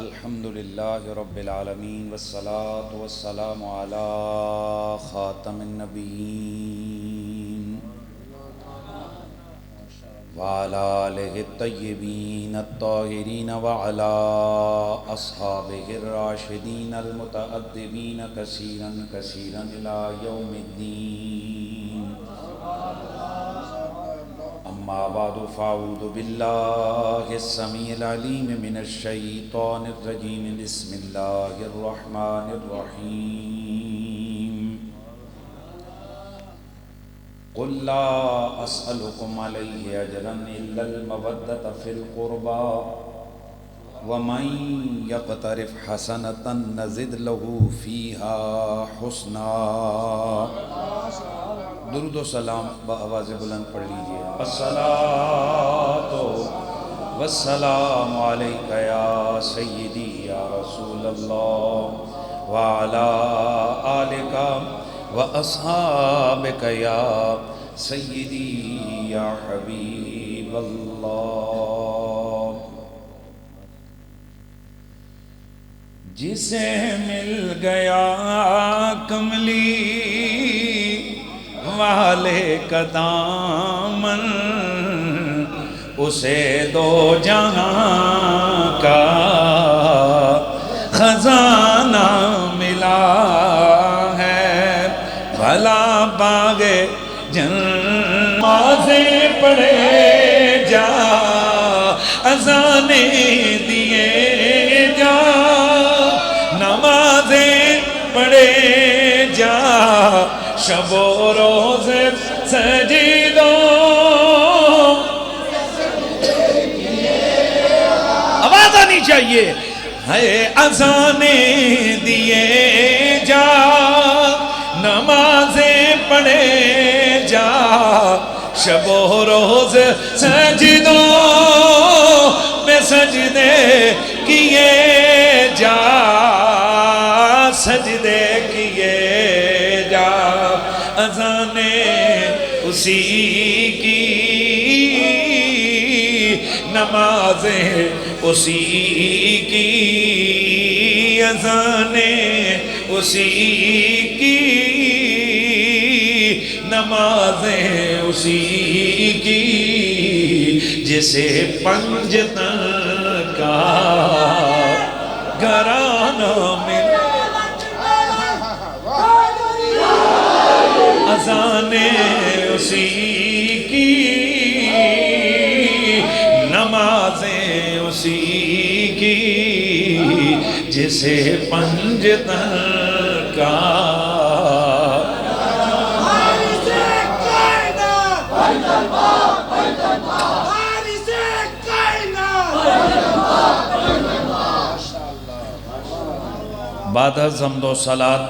الحمد للہ رب العالمین والصلاة والسلام علی خاتم النبیین وعلی آلہ الطیبین الطاہرین وعلی اصحابہ الراشدین المتأدبین کثیرا کثیرا الی یوم الدین اما بعد فاعوذ باللہ السمیع العلیم من الشیطان الرجیم بسم اللہ الرحمن الرحیم قل لا اسألکم علیہ اجرا الا المودۃ فی القربى ومن یقترف حسنۃ نزد له فیہا حسنا۔ درود و سلام بآواز بلند پڑھ لیجئے۔ الصلاۃ والسلام علیک یا سیدی یا رسول اللہ وعلی آلک واصحابک یا سیدی یا حبیب اللہ۔ جسے مل گیا کملی والے کا دامن، اسے دو جہاں کا خزانہ ملا ہے۔ بھلا باغ نمازیں پڑھے جا، اذانیں دیے جا، نمازیں پڑھے جا، شب و روز سجدوں آواز آنی چاہیے ہے، اذانیں دیے جا، نمازیں پڑھے جا، شب و روز سجدوں میں سجدے کیے جا، سجدے کیے جا، اذانیں اسی کی، نمازیں اسی کی، اذانیں اسی کی، نمازیں اسی کی، جسے پنجتن کا گھرانہ ملا، اذانیں اسی کی، نمازیں اسی کی، جسے پنجتن کا بعد از حمد و صلاۃ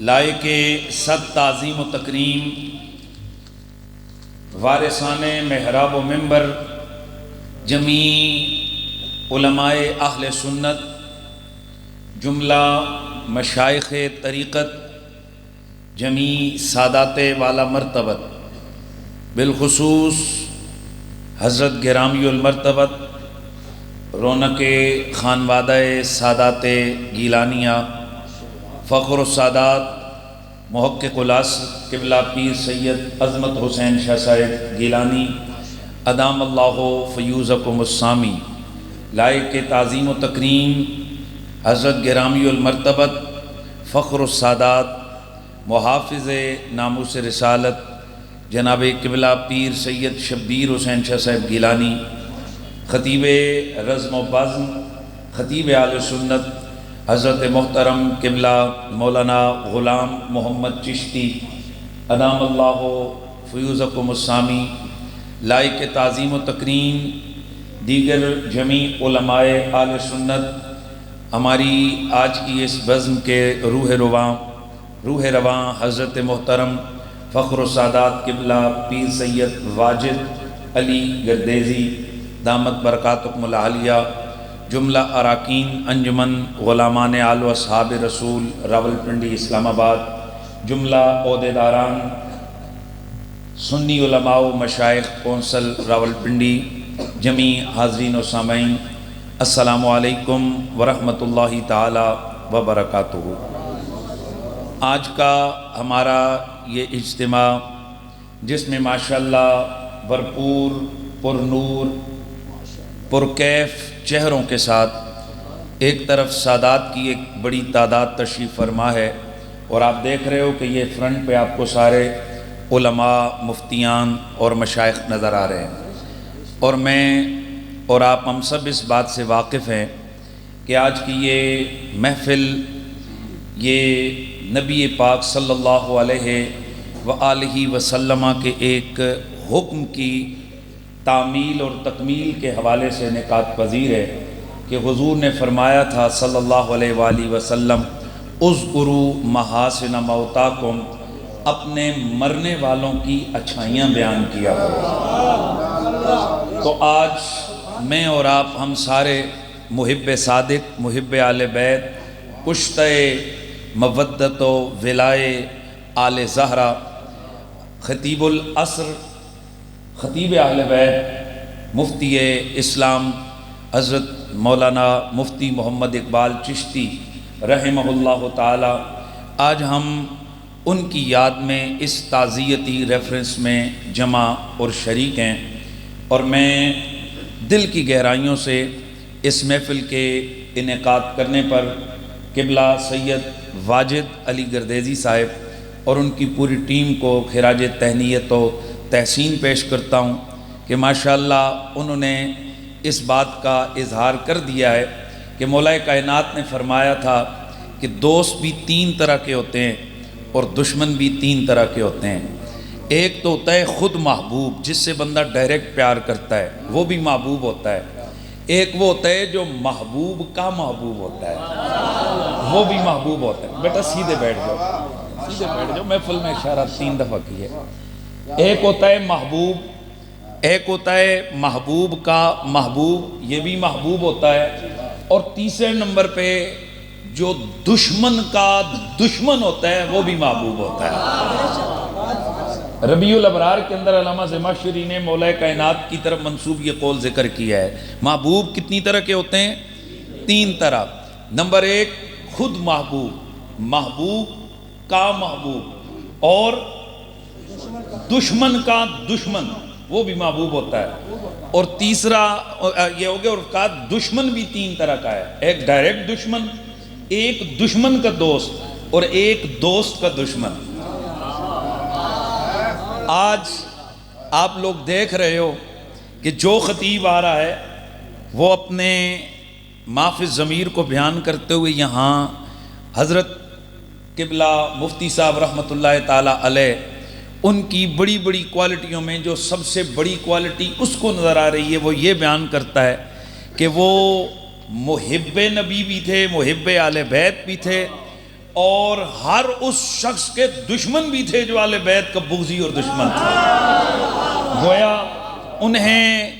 لائق صد تعظیم و تکریم وارثان محراب و منبر جمیع علماء اہل سنت، جملہ مشائخ طریقت، جمیع سادات والا مرتبت، بالخصوص حضرت گرامی المرتبت رونق خانوادہ سادات گیلانیہ، فخر السادات محقق الاصل قبلہ پیر سید عظمت حسین شاہ صاحب گیلانی ادام اللہ فیوزکم السامی، لائق تعظیم و تکریم حضرت گرامی المرتبت فخر السادات محافظ ناموس رسالت جناب قبلہ پیر سید شبیر حسین شاہ صاحب گیلانی، خطیب رزم و بزم، خطیب اہل سنت حضرت محترم قبلہ مولانا غلام محمد چشتی ادام اللہ فیوزکم السامی، لائق تعظیم و تکریم دیگر جمیع علماء اہل سنت، ہماری آج کی اس بزم کے روح رواں حضرت محترم فخر السادات قبلہ پیر سید واجد علی گردیزی دامت برکاتکم العالیہ، جملہ اراکین انجمن غلامان آل و اصحاب رسول راولپنڈی اسلام آباد، جملہ عہدیداران سنی علماء و مشائخ کونسل راولپنڈی، جمیع حاضرین و سامعین السلام علیکم ورحمۃ اللہ تعالی وبرکاتہ۔ آج کا ہمارا یہ اجتماع جس میں ماشاءاللہ بھرپور پر نور پرکیف چہروں کے ساتھ ایک طرف سادات کی ایک بڑی تعداد تشریف فرما ہے، اور آپ دیکھ رہے ہو کہ یہ فرنٹ پہ آپ کو سارے علماء، مفتیان اور مشائخ نظر آ رہے ہیں، اور میں اور آپ ہم سب اس بات سے واقف ہیں کہ آج کی یہ محفل یہ نبی پاک صلی اللہ علیہ وآلہ وسلم کے ایک حکم کی تعمیل اور تکمیل کے حوالے سے انعقاد پذیر ہے کہ حضور نے فرمایا تھا صلی اللہ علیہ وآلہ وسلم، اذکروا محاسن موتاکم، اپنے مرنے والوں کی اچھائیاں بیان کیا کرو۔ تو آج میں اور آپ ہم سارے محب صادق، محب آل بیت، کشتہ مودت و ولائے آل زہرا، خطیب العصر، خطیب اہل بیت، مفتی اسلام حضرت مولانا مفتی محمد اقبال چشتی رحمہ اللہ تعالی، آج ہم ان کی یاد میں اس تعزیتی ریفرنس میں جمع اور شریک ہیں، اور میں دل کی گہرائیوں سے اس محفل کے انعقاد کرنے پر قبلہ سید واجد علی گردیزی صاحب اور ان کی پوری ٹیم کو خراج تہنیت و تحسین پیش کرتا ہوں کہ ماشاءاللہ انہوں نے اس بات کا اظہار کر دیا ہے کہ مولا کائنات نے فرمایا تھا کہ دوست بھی تین طرح کے ہوتے ہیں اور دشمن بھی تین طرح کے ہوتے ہیں۔ ایک تو ہوتا ہے خود محبوب، جس سے بندہ ڈائریکٹ پیار کرتا ہے، وہ بھی محبوب ہوتا ہے۔ ایک وہ ہوتا ہے جو محبوب کا محبوب ہوتا ہے، وہ بھی محبوب ہوتا ہے۔ بیٹا سیدھے بیٹھ جاؤ، سیدھے بیٹھ جاؤ، محفل میں اشارہ 3 دفعہ کی ہے۔ ایک ہوتا ہے محبوب، ایک ہوتا ہے محبوب کا محبوب، یہ بھی محبوب ہوتا ہے، اور تیسرے نمبر پہ جو دشمن کا دشمن ہوتا ہے وہ بھی محبوب ہوتا ہے۔ ربیع الابرار کے اندر علامہ زمخشری نے مولا کائنات کی طرف منسوب یہ قول ذکر کیا ہے، محبوب کتنی طرح کے ہوتے ہیں؟ 3 طرح۔ نمبر 1 خود محبوب، محبوب کا محبوب، اور دشمن کا دشمن، وہ بھی محبوب ہوتا ہے۔ اور تیسرا یہ ہو گیا، اور کہا دشمن بھی 3 طرح کا ہے، ایک ڈائریکٹ دشمن، ایک دشمن کا دوست، اور ایک دوست کا دشمن۔ آج آپ لوگ دیکھ رہے ہو کہ جو خطیب آ رہا ہے وہ اپنے معاف ضمیر کو بیان کرتے ہوئے یہاں حضرت قبلہ مفتی صاحب رحمۃ اللہ تعالی علیہ، ان کی بڑی بڑی کوالٹیوں میں جو سب سے بڑی کوالٹی اس کو نظر آ رہی ہے وہ یہ بیان کرتا ہے کہ وہ محب نبی بھی تھے، محب آل بیت بھی تھے، اور ہر اس شخص کے دشمن بھی تھے جو آل بیت کا بغضی اور دشمن تھا۔ گویا انہیں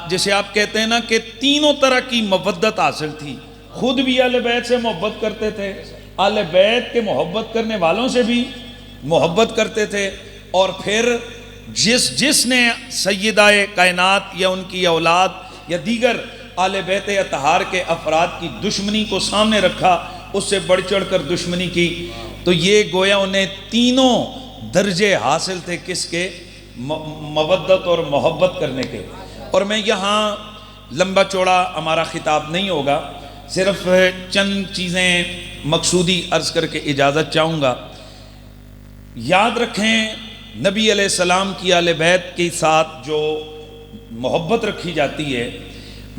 جیسے آپ کہتے ہیں نا کہ تینوں طرح کی مودت حاصل تھی، خود بھی آل بیت سے محبت کرتے تھے، آل بیت کے محبت کرنے والوں سے بھی محبت کرتے تھے، اور پھر جس نے سیدہ کائنات یا ان کی اولاد یا دیگر آل بیت اطہار کے افراد کی دشمنی کو سامنے رکھا، اس سے بڑھ چڑھ کر دشمنی کی، تو یہ گویا انہیں تینوں درجے حاصل تھے، کس کے؟ مودت اور محبت کرنے کے۔ اور میں یہاں لمبا چوڑا ہمارا خطاب نہیں ہوگا، صرف چند چیزیں مقصودی عرض کر کے اجازت چاہوں گا۔ یاد رکھیں نبی علیہ السلام کی آل بیت کے ساتھ جو محبت رکھی جاتی ہے،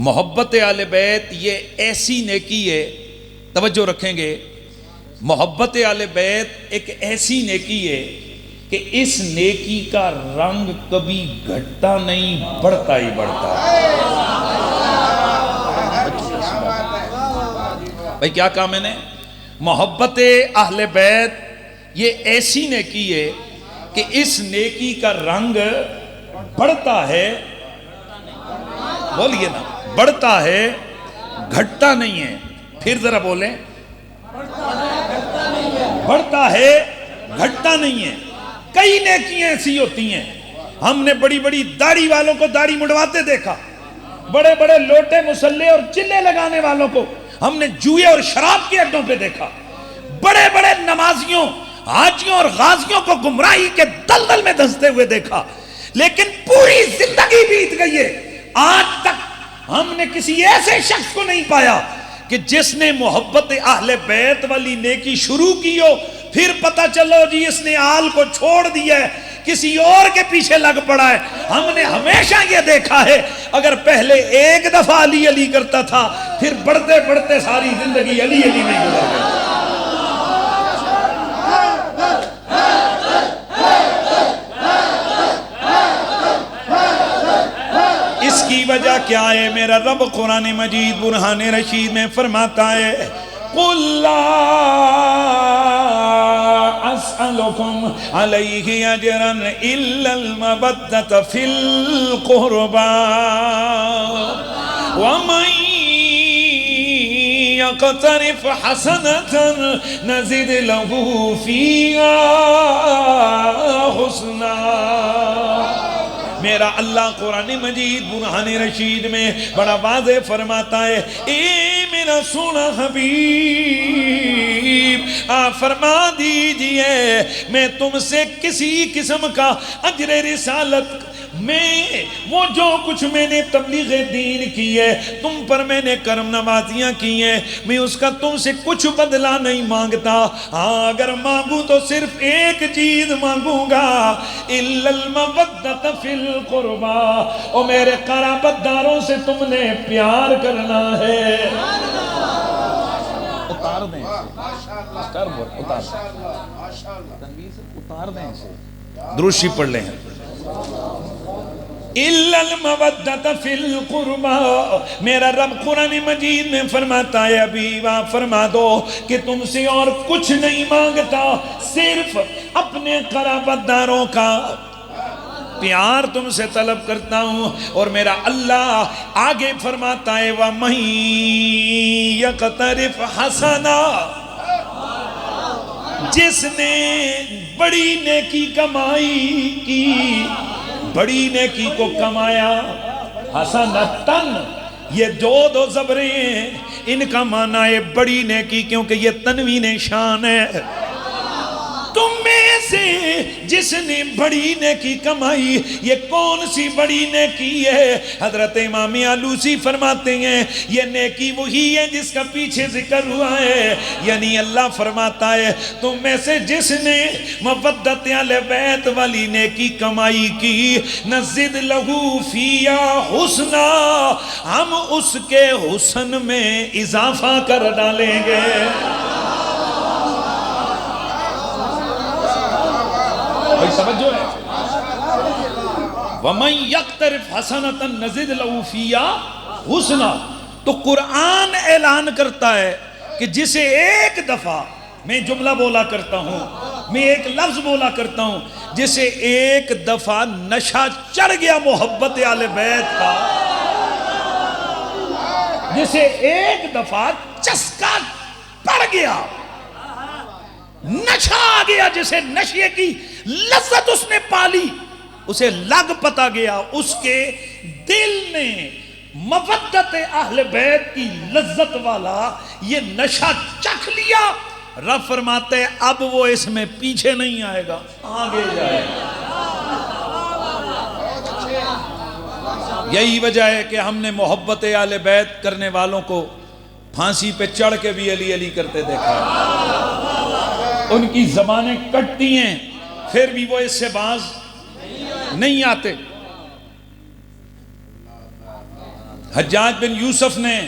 محبت آل بیت یہ ایسی نیکی ہے، توجہ رکھیں گے، محبت آل بیت ایک ایسی نیکی ہے کہ اس نیکی کا رنگ کبھی گھٹتا نہیں، بڑھتا ہی بڑھتا ہے۔ بھائی کیا کہا میں نے؟ محبت اہل بیت یہ ایسی نیکی ہے کہ اس نیکی کا رنگ بڑھتا ہے، بولیے نا، بڑھتا ہے، گھٹتا نہیں ہے۔ پھر ذرا بولیں، بڑھتا ہے، گھٹتا نہیں ہے۔ کئی نیکیاں ایسی ہوتی ہیں، ہم نے بڑی بڑی داڑھی والوں کو داڑھی مڑواتے دیکھا، بڑے بڑے لوٹے مسلے اور چلے لگانے والوں کو ہم نے جوئے اور شراب کے اڈوں پہ دیکھا، بڑے بڑے نمازیوں، حاجیوں اور غازیوں کو گمراہی کے دلدل میں دھنستے ہوئے دیکھا، لیکن پوری زندگی بیت گئی ہے، آج تک ہم نے کسی ایسے شخص کو نہیں پایا کہ جس نے محبت اہل بیت والی نیکی شروع کی ہو پھر پتہ چلو جی اس نے آل کو چھوڑ دیا ہے، کسی اور کے پیچھے لگ پڑا ہے۔ ہم نے ہمیشہ یہ دیکھا ہے اگر پہلے ایک دفعہ علی علی کرتا تھا پھر بڑھتے بڑھتے ساری زندگی علی علی میں گزر گئی۔ اس کی وجہ کیا ہے؟ میرا رب قرآن مجید برہان رشید میں فرماتا ہے قُلْ لَا أَسْأَلُكُمْ عَلَيْهِ أَجْرًا إِلَّا الْمَوَدَّةَ فِي الْقُرْبَى وَمَنْ يَقْتَرِفْ حَسَنَةً نَزِدْ لَهُ فِيهَا حُسْنًا۔ میرا اللہ قرآن مجید برہان رشید میں بڑا واضح فرماتا ہے، اے میرا سونا حبیب آپ فرما دیجئے میں تم سے کسی قسم کا اجر رسالت میں وہ جو کچھ میں نے تبلیغ دین کی ہے، تم پر میں نے کرم نوازیاں کی ہیں، میں اس کا تم سے کچھ بدلہ نہیں مانگتا، ہاں اگر مانگوں تو صرف ایک چیز مانگوں گا، إِلَّا الْمَوَدَّةَ فِي الْقُرْبَى، اور میرے قرابت داروں سے تم نے پیار کرنا ہے۔ اتار دیں اتار دیں اسے، دروشی پڑھ لیں۔ إِلَّا الْمَوَدَّةَ فِي الْقُرْبَى، میرا رب قرآن مجید میں فرماتا ہے ابھی آپ فرما دو کہ تم سے اور کچھ نہیں مانگتا، صرف اپنے قرابت داروں کا پیار تم سے طلب کرتا ہوں۔ اور میرا اللہ آگے فرماتا ہے وَمَن يَقْتَرِفْ حَسَنًا، جس نے بڑی نیکی کمائی کی، بڑی نیکی کو کمایا، حسنتن یہ دو زبریں ہیں، ان کا معنی ہے بڑی نیکی، کیونکہ یہ تنوین شان ہے۔ تم میں سے جس نے بڑی نیکی کمائی، یہ کون سی بڑی نیکی ہے؟ حضرت امام آلوسی فرماتے ہیں یہ نیکی وہی ہے جس کا پیچھے ذکر ہوا ہے، یعنی اللہ فرماتا ہے تم میں سے جس نے مودت اہل بیت والی نیکی کمائی کی، نزد لہو فیا حسنا، ہم اس کے حسن میں اضافہ کر ڈالیں گے۔ بھائی سمجھو ہے وَمَن يَقْتَرِفْ حَسَنَةً نَزِدْ لَهُ فِيهَا حُسْنًا، تو قرآن اعلان کرتا ہے کہ جسے ایک دفعہ میں جملہ بولا کرتا ہوں، میں ایک لفظ بولا کرتا ہوں، جسے ایک دفعہ نشہ چڑھ گیا محبت اہل بیت کا، جسے ایک دفعہ چسکا پڑ گیا، نشہ آ گیا، جسے نشے کی لذت اس نے پالی، اسے لگ پتا گیا، اس کے دل نے مودت اہل بیت کی لذت والا یہ نشہ چکھ لیا۔ رب فرماتے ہیں اب وہ اس میں پیچھے نہیں آئے گا، آگے جائے گا۔ یہی وجہ ہے کہ ہم نے محبت اہل بیت کرنے والوں کو پھانسی پہ چڑھ کے بھی علی علی کرتے دیکھا ہے، ان کی زبانیں کٹتی ہیں پھر بھی وہ اس سے باز نہیں آتے۔ حجاج بن یوسف نے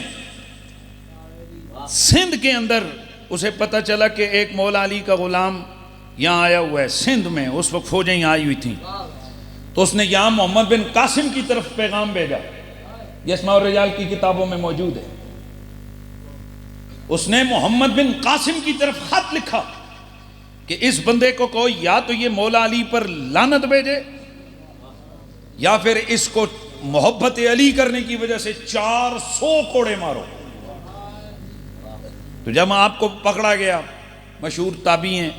سندھ کے اندر اسے پتہ چلا کہ ایک مولا علی کا غلام یہاں آیا ہوا ہے سندھ میں، اس وقت فوجیں یہاں آئی ہوئی تھیں، تو اس نے یہاں محمد بن قاسم کی طرف پیغام بھیجا، یہ اسماء الرجال کی کتابوں میں موجود ہے۔ اس نے محمد بن قاسم کی طرف خط لکھا کہ اس بندے کو کہو یا تو یہ مولا علی پر لعنت بھیجے یا پھر اس کو محبت علی کرنے کی وجہ سے 400 کوڑے مارو۔ تو جب آپ کو پکڑا گیا، مشہور تابعی ہیں،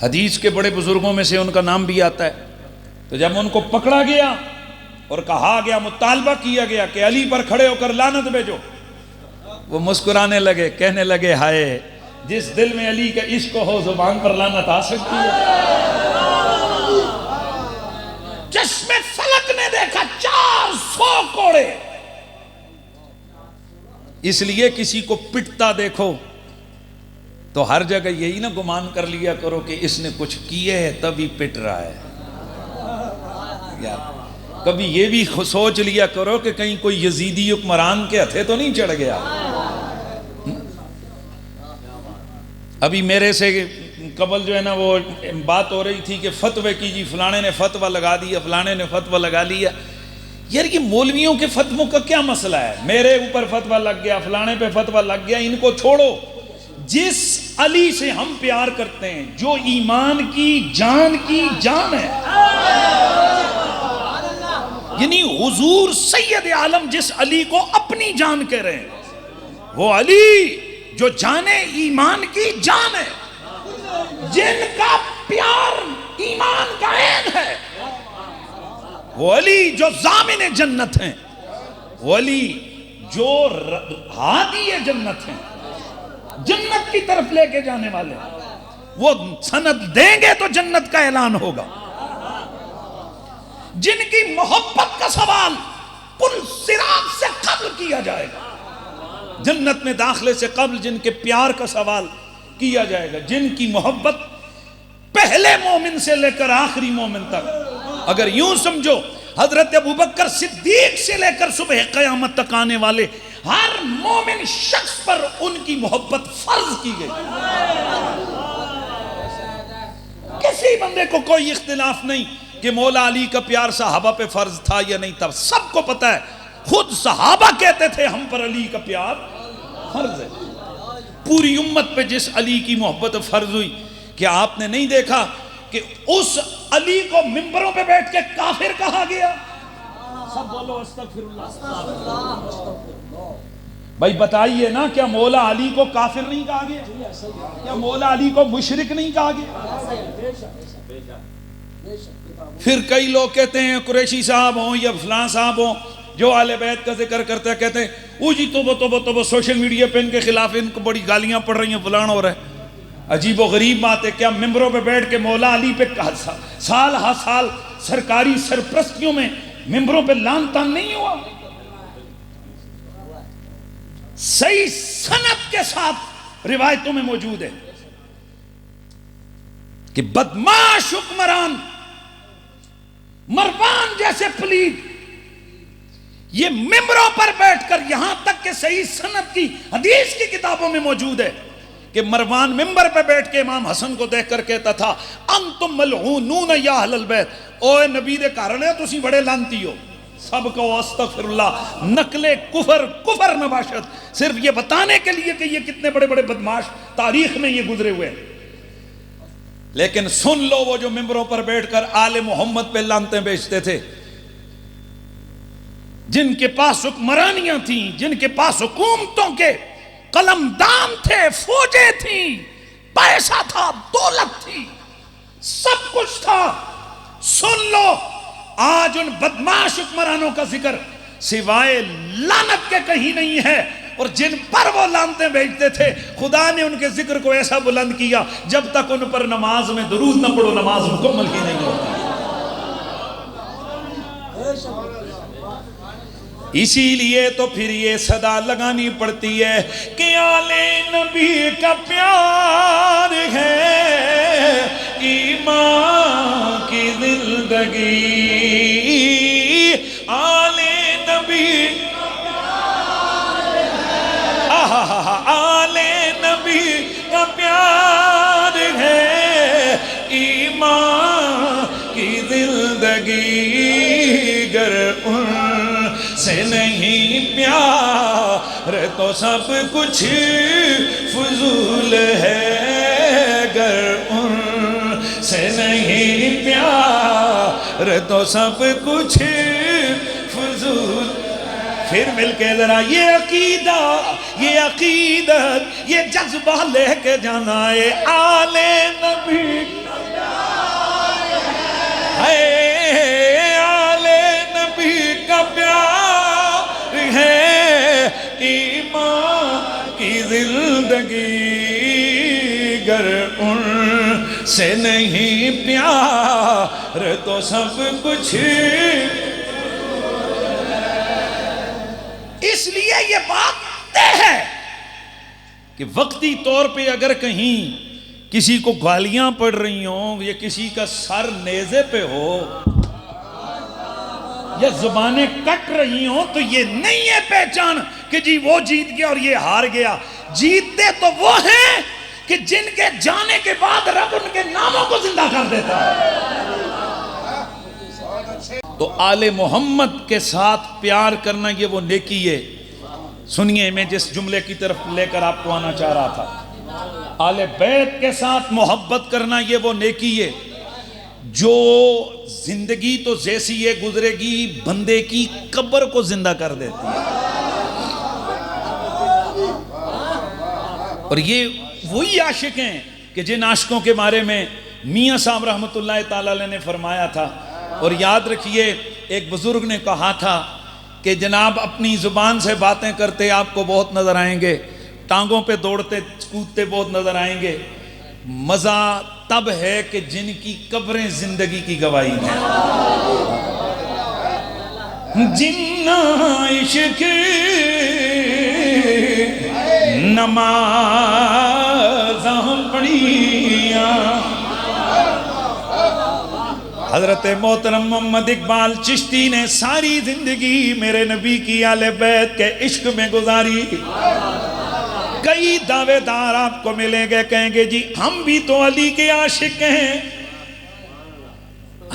حدیث کے بڑے بزرگوں میں سے ان کا نام بھی آتا ہے، تو جب ان کو پکڑا گیا اور کہا گیا، مطالبہ کیا گیا کہ علی پر کھڑے ہو کر لعنت بھیجو، وہ مسکرانے لگے، کہنے لگے ہائے جس دل میں علی کا عشق ہو زبان پر لعنت آ سکتی ہے؟ چشم فلک نے دیکھا 400 کوڑے. اس لیے کسی کو پٹتا دیکھو تو ہر جگہ یہی نہ گمان کر لیا کرو کہ اس نے کچھ کیے ہے تبھی پٹ رہا ہے. یار کبھی یہ بھی سوچ لیا کرو کہ کہیں کوئی یزیدی حکمران کے ہتھے تو نہیں چڑھ گیا. ابھی میرے سے قبل جو ہے نا وہ بات ہو رہی تھی کہ فتوے کی، جی فلانے نے فتوہ لگا دیا، فلانے نے فتوہ لگا لیا. یار یہ مولویوں کے فتووں کا کیا مسئلہ ہے؟ میرے اوپر فتوہ لگ گیا، فلانے پہ فتوہ لگ گیا، ان کو چھوڑو. جس علی سے ہم پیار کرتے ہیں، جو ایمان کی جان ہے، یعنی حضور سید عالم جس علی کو اپنی جان کہہ رہے ہیں، وہ علی جو جان ایمان کی جان ہے، جن کا پیار ایمان کا عین ہے، وہ علی جو ضامن جنت ہیں، وہ علی جو ہادی جنت ہیں، جنت کی طرف لے کے جانے والے، وہ سند دیں گے تو جنت کا اعلان ہوگا. جن کی محبت کا سوال پل صراط سے قبل کیا جائے گا، جنت میں داخلے سے قبل جن کے پیار کا سوال کیا جائے گا، جن کی محبت پہلے مومن سے لے کر آخری مومن تک. اگر یوں سمجھو حضرت ابوبکر صدیق سے لے کر صبح قیامت تک آنے والے ہر مومن شخص پر ان کی محبت فرض کی گئی. کسی بندے کو کوئی اختلاف نہیں کہ مولا علی کا پیار صحابہ پہ فرض تھا یا نہیں تھا. سب کو پتہ ہے، خود صحابہ کہتے تھے ہم پر علی کا پیار فرض ہے. پوری امت پہ جس علی کی محبت فرض ہوئی، کیا آپ نے نہیں دیکھا کہ اس علی کو ممبروں پہ بیٹھ کے کافر کہا گیا؟ سب بولو استغفر اللہ. بھائی بتائیے نا، کیا مولا علی کو کافر نہیں کہا گیا؟ کیا مولا علی کو مشرک نہیں کہا گیا؟ پھر کئی لوگ کہتے ہیں قریشی صاحب ہوں یا فلاں صاحب ہوں جو اہل بیت کا ذکر کرتے ہیں، کہتے ہیں او جی توبہ سوشل میڈیا پہ ان کے خلاف ان کو بڑی گالیاں پڑ رہی ہیں، فلاں ہو رہا ہے. عجیب و غریب بات ہے. کیا ممبروں پہ بیٹھ کے مولا علی پہ سال ہا سال سرکاری سرپرستیوں میں ممبروں پہ لعن طعن نہیں ہوا؟ صحیح سند کے ساتھ روایتوں میں موجود ہے کہ بدماش حکمران مروان جیسے پلید یہ ممبروں پر بیٹھ کر، یہاں تک کہ صحیح سند کی حدیث کی کتابوں میں موجود ہے کہ مروان ممبر پہ بیٹھ کے امام حسن کو دیکھ کر کہتا تھا انتم ملعونون یا اہل البیت، اوے نبی دے گھر والے تسی بڑے لعنتی ہو. سب کو استغفر اللہ، نقل کفر نباشت، صرف یہ بتانے کے لیے کہ یہ کتنے بڑے بڑے بدماش تاریخ میں یہ گزرے ہوئے. لیکن سن لو، وہ جو ممبروں پر بیٹھ کر آل محمد پہ لعنتیں بیچتے تھے، جن کے پاس حکمرانیاں تھیں، جن کے پاس حکومتوں کے قلمدان تھے، فوجیں تھیں، پیسہ تھا، دولت تھی، سب کچھ تھا، سن لو آج ان بدماش حکمرانوں کا ذکر سوائے لعنت کے کہیں نہیں ہے. اور جن پر وہ لعنتیں بھیجتے تھے، خدا نے ان کے ذکر کو ایسا بلند کیا جب تک ان پر نماز میں درود نہ پڑھو نماز مکمل ہی نہیں ہوتی. اسی لیے تو پھر یہ صدا لگانی پڑتی ہے کہ آل نبی کا پیار ہے ایمان کی زندگی، آل نبی آل نبی کا پیار ہے ایمان کی زندگی، گر ان سے نہیں پیار تو سب کچھ فضول ہے، گر ان سے نہیں پیار تو سب کچھ فضول. پھر مل کے ذرا یہ عقیدہ، یہ عقیدت، یہ جذبہ لے کے جانا ہے آل نبی، آل نبی سے نہیں پیار تو سب کچھ. اس لیے یہ بات طے ہے کہ وقتی طور پہ اگر کہیں کسی کو گالیاں پڑ رہی ہوں یا کسی کا سر نیزے پہ ہو یا زبانیں کٹ رہی ہوں تو یہ نہیں ہے پہچان کہ جی وہ جیت گیا اور یہ ہار گیا. جیتتے تو وہ ہیں کہ جن کے جانے کے بعد رب ان کے ناموں کو زندہ کر دیتا ہے. تو آل محمد کے ساتھ پیار کرنا یہ وہ نیکی ہے. سنیے میں جس جملے کی طرف لے کر آپ کو آنا چاہ رہا تھا. آل بیت کے ساتھ محبت کرنا یہ وہ نیکی ہے جو زندگی تو جیسی یہ گزرے گی بندے کی قبر کو زندہ کر دیتی ہے. اور یہ وہی عاشق ہیں کہ جن عاشقوں کے بارے میں میاں صاحب رحمۃ اللہ تعالی علیہ نے فرمایا تھا. اور یاد رکھیے ایک بزرگ نے کہا تھا کہ جناب اپنی زبان سے باتیں کرتے آپ کو بہت نظر آئیں گے, ٹانگوں پہ دوڑتے کودتے بہت نظر آئیں گے, مزہ تب ہے کہ جن کی قبریں زندگی کی گواہی ہیں. جن عشق نمازاں پڑھیاں. حضرت محترم محمد اقبال چشتی نے ساری زندگی میرے نبی کی آل بیت کے عشق میں گزاری. کئی دعوے دار آپ کو ملیں گے کہیں گے جی ہم بھی تو علی کے عاشق ہیں,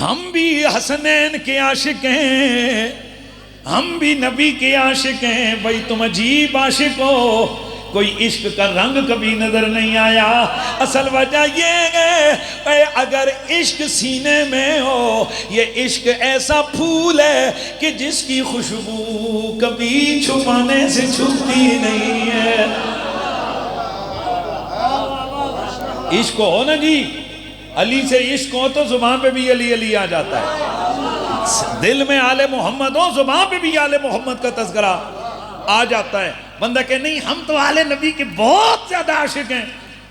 ہم بھی حسنین کے عاشق ہیں, ہم بھی نبی کے عاشق ہیں. بھائی تم عجیب عاشق ہو, کوئی عشق کا رنگ کبھی نظر نہیں آیا. اصل وجہ یہ ہے اگر عشق سینے میں ہو, یہ عشق ایسا پھول ہے کہ جس کی خوشبو کبھی چھپانے سے چھپتی نہیں ہے. عشق ہو نا جی, علی سے عشق ہو تو زبان پہ بھی علی علی آ جاتا ہے. دل میں آل محمد ہو, زبان پہ بھی آل محمد کا تذکرہ آ جاتا ہے. بندہ کہ نہیں ہم تو آل نبی کے بہت زیادہ عاشق ہیں,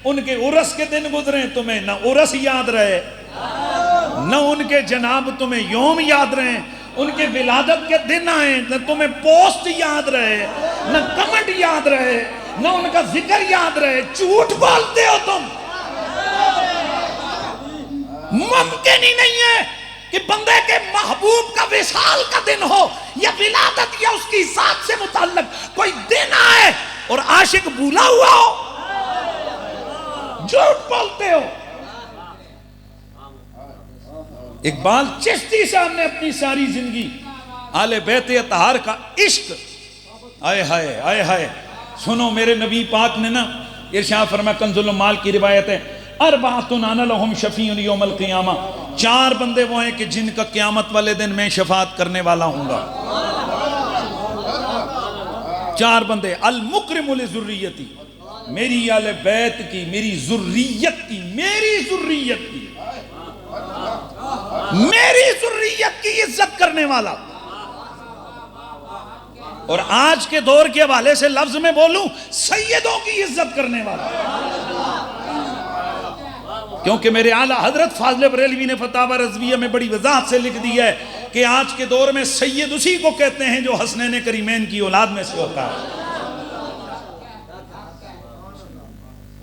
ان کے عرس کے دن گزریں تمہیں نہ عرس یاد رہے, نہ ان کے جناب تمہیں یوم یاد رہیں, ان کے ولادت کے دن آئیں نہ تمہیں پوسٹ یاد رہے, نہ کمنٹ یاد رہے, نہ ان کا ذکر یاد رہے. جھوٹ بولتے ہو تم. ممکن ہی نہیں ہے کہ بندے کے محبوب کا وصال کا دن ہو یا ولادت یا اس کی ذات سے متعلق کوئی دن آئے اور عاشق بھولا ہوا ہو. جھوٹ بولتے ہو. اقبال چشتی صاحب نے اپنی ساری زندگی آل بیت اطہار کا عشق, آئے ہائے آئے ہائے. سنو میرے نبی پاک نے نا ارشاد فرمایا, کنز المال کی روایت ہے, اربعۃ انا لہم شفیع یوم القیامہ, 4 بندے وہ ہیں کہ جن کا قیامت والے دن میں شفاعت کرنے والا ہوں گا. 4 بندے, المکرم لذریتی, میری آل بیت کی, میری ذریت کی, میری ذریت کی, میری ذریت کی عزت کرنے والا. اور آج کے دور کے حوالے سے لفظ میں بولوں, سیدوں کی عزت کرنے والا. کیونکہ میرے اعلیٰ حضرت فاضل بریلوی نے فتاوی رضویہ میں بڑی وضاحت سے لکھ دی ہے کہ آج کے دور میں سید اسی کو کہتے ہیں جو حسنین کریمین کی اولاد میں سے ہوتا ہے.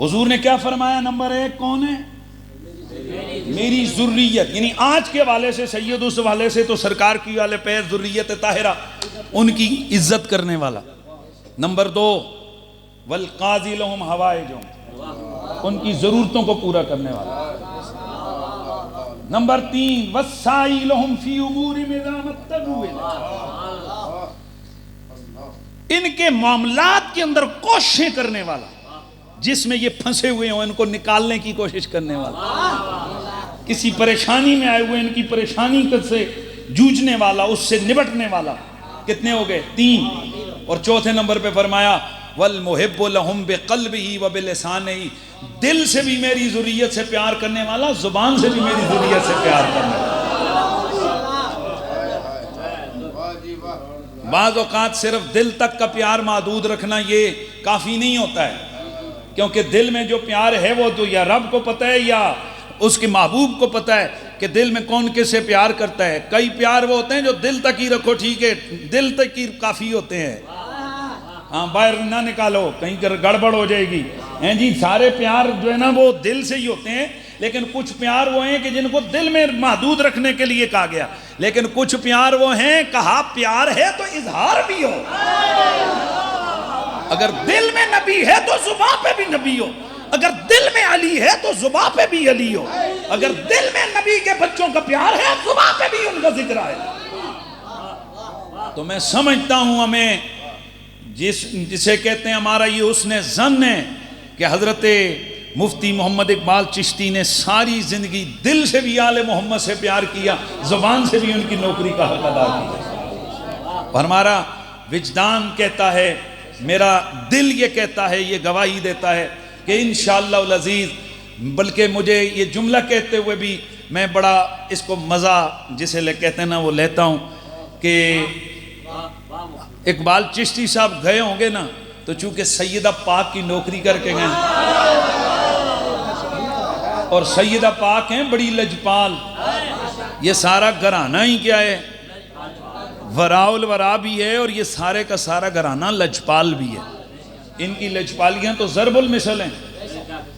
حضور نے کیا فرمایا؟ نمبر 1 کون ہے؟ میری ذریت. یعنی آج کے حوالے سے سید اس حوالے سے تو سرکار کی والے پیر ذریت طاہرہ, ان کی عزت کرنے والا. نمبر 2 والقاضی لہم حوائجہم, ان کی ضرورتوں کو پورا کرنے والا. نمبر 3 والسائی لہم فی امورہم اذا مبتغوا الیہ, ان کے معاملات کے اندر کوششیں کرنے والا, جس میں یہ پھنسے ہوئے ہیں ان کو نکالنے کی کوشش کرنے والا. کسی پریشانی میں آئے ہوئے ان کی پریشانی سے جوجنے والا, اس سے نبٹنے والا. کتنے ہو گئے؟ 3. اور چوتھے نمبر پہ فرمایا والمحب لہم بقلبہ وبلسانہ, دل سے بھی میری ذریت سے پیار کرنے والا, زبان سے بھی میری ذریت سے پیار کرنے والا. بعض اوقات صرف دل تک کا پیار محدود رکھنا یہ کافی نہیں ہوتا ہے, کیونکہ دل میں جو پیار ہے وہ تو یا رب کو پتہ ہے یا اس کے محبوب کو پتہ ہے کہ دل میں کون کس سے پیار کرتا ہے. کئی پیار وہ ہوتے ہیں جو دل تک ہی رکھو، ٹھیک ہے، دل تک ہی کافی ہوتے ہیں، ہاں باہر نہ نکالو کہیں گڑبڑ ہو جائے گی. جی سارے پیار جو ہے نا وہ دل سے ہی ہوتے ہیں، لیکن کچھ پیار وہ ہیں کہ جن کو دل میں محدود رکھنے کے لیے کہا گیا، لیکن کچھ پیار وہ ہیں کہا پیار ہے تو اظہار بھی ہو. اگر دل میں نبی ہے تو زباں پہ بھی نبی ہو، اگر دل میں علی ہے تو زباں پہ بھی علی ہو، اگر دل میں نبی کے بچوں کا پیار ہے زباں پہ بھی ان کا ذکر ہے. تو میں سمجھتا ہوں ہمیں جسے کہتے ہیں ہمارا یہ حسن ظن ہے کہ حضرت مفتی محمد اقبال چشتی نے ساری زندگی دل سے بھی آل محمد سے پیار کیا، زبان سے بھی ان کی نوکری کا حق ادا کیا. اور ہمارا وجدان کہتا ہے، میرا دل یہ کہتا ہے، یہ گواہی دیتا ہے کہ انشاءاللہ العزیز، بلکہ مجھے یہ جملہ کہتے ہوئے بھی میں بڑا اس کو مزہ جسے کہتے ہیں نا وہ لیتا ہوں کہ اقبال چشتی صاحب گئے ہوں گے نا تو چونکہ سیدہ پاک کی نوکری کر کے گئے، اور سیدہ پاک ہیں بڑی لجپال، یہ سارا گھرانہ ہی کیا ہے، وراء الورا بھی ہے، اور یہ سارے کا سارا گھرانہ لجپال بھی ہے. ان کی لجپالیاں تو ضرب المثل ہیں،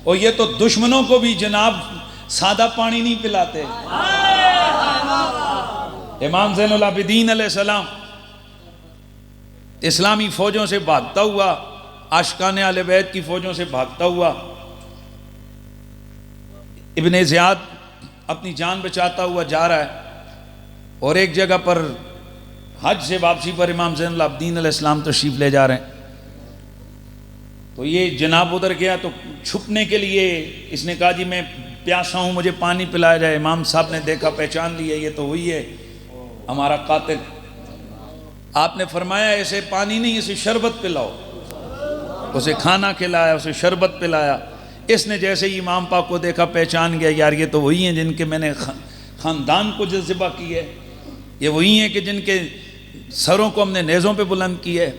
اور یہ تو دشمنوں کو بھی جناب سادہ پانی نہیں پلاتے. امام زین العابدین علیہ السلام اسلامی فوجوں سے بھاگتا ہوا، عاشقان اہل بیت کی فوجوں سے بھاگتا ہوا، ابن زیاد اپنی جان بچاتا ہوا جا رہا ہے، اور ایک جگہ پر حج سے واپسی پر امام زین العابدین علیہ السلام تشریف لے جا رہے ہیں. تو یہ جناب ادھر گیا تو چھپنے کے لیے اس نے کہا جی میں پیاسا ہوں، مجھے پانی پلایا جائے. امام صاحب نے دیکھا، پہچان لیا یہ تو وہی ہے ہمارا قاتل. آپ نے فرمایا اسے پانی نہیں، اسے شربت پلاؤ. اسے کھانا کھلایا، اسے شربت پلایا. اس نے جیسے ہی امام پاک کو دیکھا پہچان گیا، یار یہ تو وہی ہیں جن کے میں نے خاندان کو ذبح کی ہے، یہ وہی ہیں کہ جن کے سروں کو ہم نے نیزوں پہ بلند کی ہے.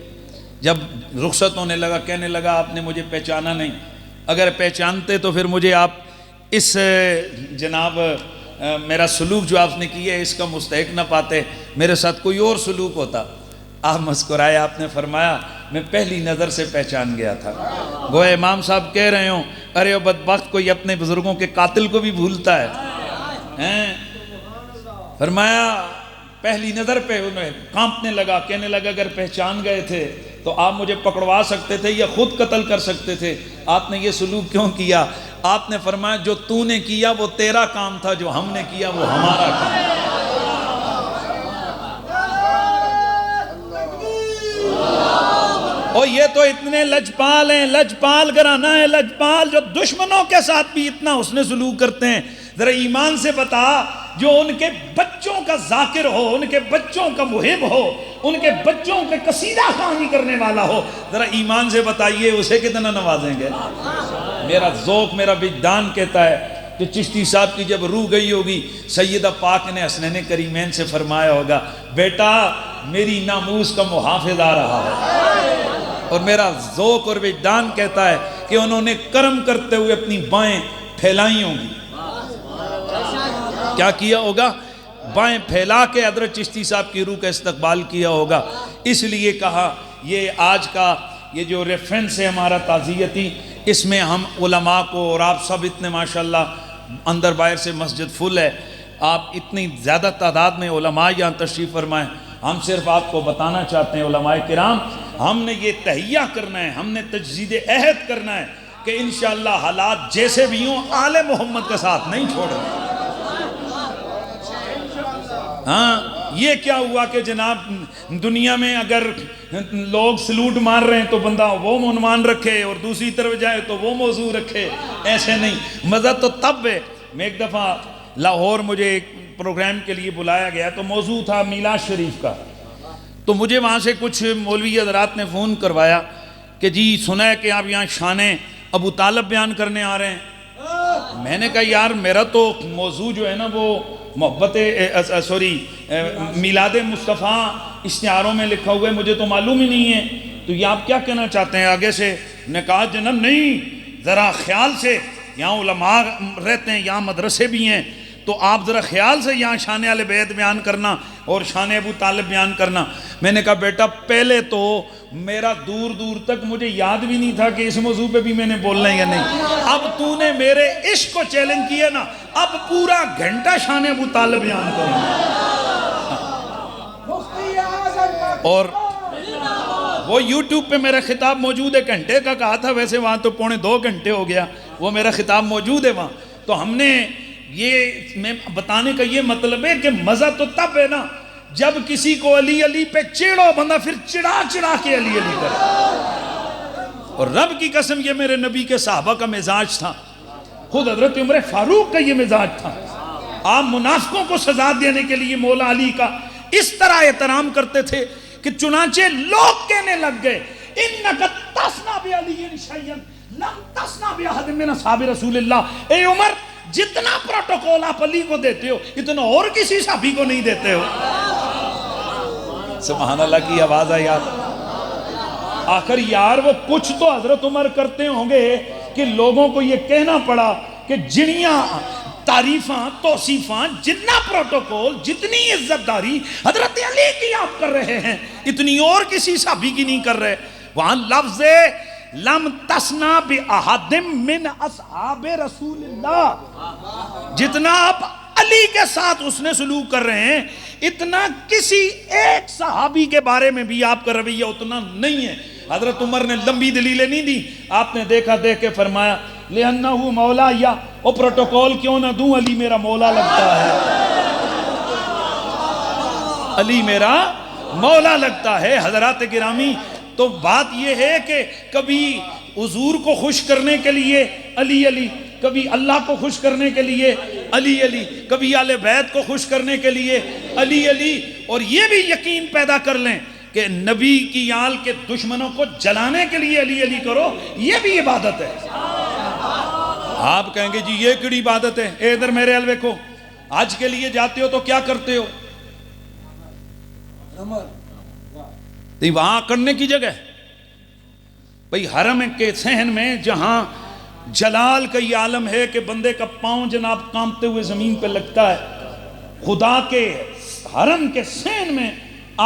جب رخصت ہونے لگا کہنے لگا آپ نے مجھے پہچانا نہیں، اگر پہچانتے تو پھر مجھے آپ اس جناب میرا سلوک جو آپ نے کیا ہے اس کا مستحق نہ پاتے، میرے ساتھ کوئی اور سلوک ہوتا. آپ مسکرائے، آپ نے فرمایا میں پہلی نظر سے پہچان گیا تھا. گویا امام صاحب کہہ رہے ہوں ارے وہ بدبخت کوئی اپنے بزرگوں کے قاتل کو بھی بھولتا ہے. فرمایا پہلی نظر پہ انہیں کانپنے لگا، کہنے لگا اگر پہچان گئے تھے تو آپ مجھے پکڑوا سکتے تھے یا خود قتل کر سکتے تھے، آپ نے یہ سلوک کیوں کیا؟ آپ نے فرمایا جو تو نے کیا وہ تیرا کام تھا، جو ہم نے کیا وہ ہمارا کام تھا. اور یہ تو اتنے لجپال ہیں، لجپال گھرانہ ہے، لجپال جو دشمنوں کے ساتھ بھی اتنا حسن سلوک کرتے ہیں. ذرا ایمان سے بتا، جو ان کے بچوں کا ذاکر ہو، ان کے بچوں کا محب ہو، ان کے بچوں کے قصیدہ خوانی کرنے والا ہو، ذرا ایمان سے بتائیے اسے کتنا نوازیں گے؟ میرا ذوق، میرا وجدان کہتا ہے کہ چشتی صاحب کی جب روح گئی ہوگی، سیدہ پاک نے حسنین کریمین سے فرمایا ہوگا بیٹا میری ناموس کا محافظ آ رہا ہے. اور میرا ذوق اور وجدان کہتا ہے کہ انہوں نے کرم کرتے ہوئے اپنی بائیں پھیلائی ہوں گی. کیا کیا ہوگا؟ بائیں پھیلا کے حضرت چشتی صاحب کی روح کا استقبال کیا ہوگا. اس لیے کہا یہ آج کا یہ جو ریفرنس ہے ہمارا تعزیتی، اس میں ہم علماء کو، اور آپ سب اتنے ماشاءاللہ اندر باہر سے مسجد فل ہے، آپ اتنی زیادہ تعداد میں علماء یہاں تشریف فرمائیں. ہم صرف آپ کو بتانا چاہتے ہیں علماء کرام، ہم نے یہ تہیہ کرنا ہے، ہم نے تجدید عہد کرنا ہے کہ انشاءاللہ حالات جیسے بھی ہوں آل محمد کا ساتھ نہیں چھوڑیں. ہاں یہ کیا ہوا کہ جناب دنیا میں اگر لوگ سلوٹ مار رہے ہیں تو بندہ وہ عنوان رکھے اور دوسری طرف جائے تو وہ موضوع رکھے، ایسے نہیں. مزہ تو تب ہے. میں ایک دفعہ لاہور مجھے ایک پروگرام کے لیے بلایا گیا تو موضوع تھا میلاد شریف کا. تو مجھے وہاں سے کچھ مولوی حضرات نے فون کروایا کہ جی سنا ہے کہ آپ یہاں شان ابو طالب بیان کرنے آ رہے ہیں. میں نے کہا یار میرا تو موضوع جو ہے نا وہ محبت میلاد مصطفیٰ اشتہاروں میں لکھا ہوا ہے، مجھے تو معلوم ہی نہیں ہے، تو یہ آپ کیا کہنا چاہتے ہیں آگے سے؟ نے کہا جناب نہیں، ذرا خیال سے یہاں علماء رہتے ہیں، یہاں مدرسے بھی ہیں، تو آپ ذرا خیال سے یہاں شان اہل بیت بیان کرنا اور شان ابو طالب بیان کرنا۔ میں نے کہا بیٹا پہلے تو میرا دور دور تک مجھے یاد بھی نہیں تھا کہ اس موضوع پہ بھی میں نے بولنا ہے یا نہیں، اب تو نے میرے عشق کو چیلنج کیا نا، اب پورا گھنٹہ شان ابو طالب بیان کرنا۔ اور وہ یوٹیوب پہ میرا خطاب موجود ہے، گھنٹے کا کہا تھا، ویسے وہاں تو 2.25 گھنٹے ہو گیا، وہ میرا خطاب موجود ہے وہاں۔ تو ہم نے یہ میں بتانے کا یہ مطلب ہے کہ مزہ تو تب ہے نا جب کسی کو علی علی پہ چڑھو بندہ پھر چڑھا چڑھا کے علی علی کرے۔ اور رب کی قسم یہ میرے نبی کے صحابہ کا مزاج تھا، خود حضرت عمر فاروق کا یہ مزاج تھا۔ آپ منافقوں کو سزا دینے کے لیے مولا علی کا اس طرح احترام کرتے تھے کہ چنانچہ لوگ کہنے لگ گئے اِنَّكَ تَصْنَعْ بِعَلِيٍّ شَيْئًا لَمْ تَصْنَعْ بِأَحَدٍ مِّنْ أَصْحَابِ رسول اللہ۔ اے عمر جتنا پروٹوکول آپ علی کو دیتے ہو اتنا اور کسی صحابی کو نہیں دیتے ہو۔ سبحان اللہ کی آواز آئی آپ۔ آخر یار وہ کچھ تو حضرت عمر کرتے ہوں گے کہ لوگوں کو یہ کہنا پڑا کہ جنیاں تعریفاں توصیفاں جتنا پروٹوکول جتنی عزت داری حضرت علی کی آپ کر رہے ہیں اتنی اور کسی صحابی کی نہیں کر رہے۔ وہاں لفظ لم تسنا بأحد من اصحاب رسول اللہ، جتنا آپ علی کے ساتھ اس نے سلوک کر رہے ہیں اتنا کسی ایک صحابی کے بارے میں بھی آپ کا رویہ اتنا نہیں ہے۔ حضرت عمر نے لمبی دلیلیں نہیں دی، آپ نے دیکھا دیکھ کے فرمایا لِأَنَّهُ مَوْلَايَ، او پروٹوکول کیوں نہ دوں، علی میرا مولا لگتا ہے، علی میرا مولا لگتا ہے۔ حضرات گرامی تو بات یہ ہے کہ کبھی حضور کو خوش کرنے کے لیے علی علی، کبھی اللہ کو خوش کرنے کے لیے علی علی، کبھی آل بیت کو خوش کرنے کے لیے علی علی، اور یہ بھی یقین پیدا کر لیں کہ نبی کی آل کے دشمنوں کو جلانے کے لیے علی علی کرو، یہ بھی عبادت ہے۔ آپ کہیں گے جی یہ کڑی عبادت ہے؟ اے ادھر میرے حال دیکھو، حج کے لیے جاتے ہو تو کیا کرتے ہو؟ تو وہاں کرنے کی جگہ بھئی حرم کے صحن میں جہاں جلال کا یہ عالم ہے کہ بندے کا پاؤں جناب کانپتے ہوئے زمین پہ لگتا ہے، خدا کے حرم کے صحن میں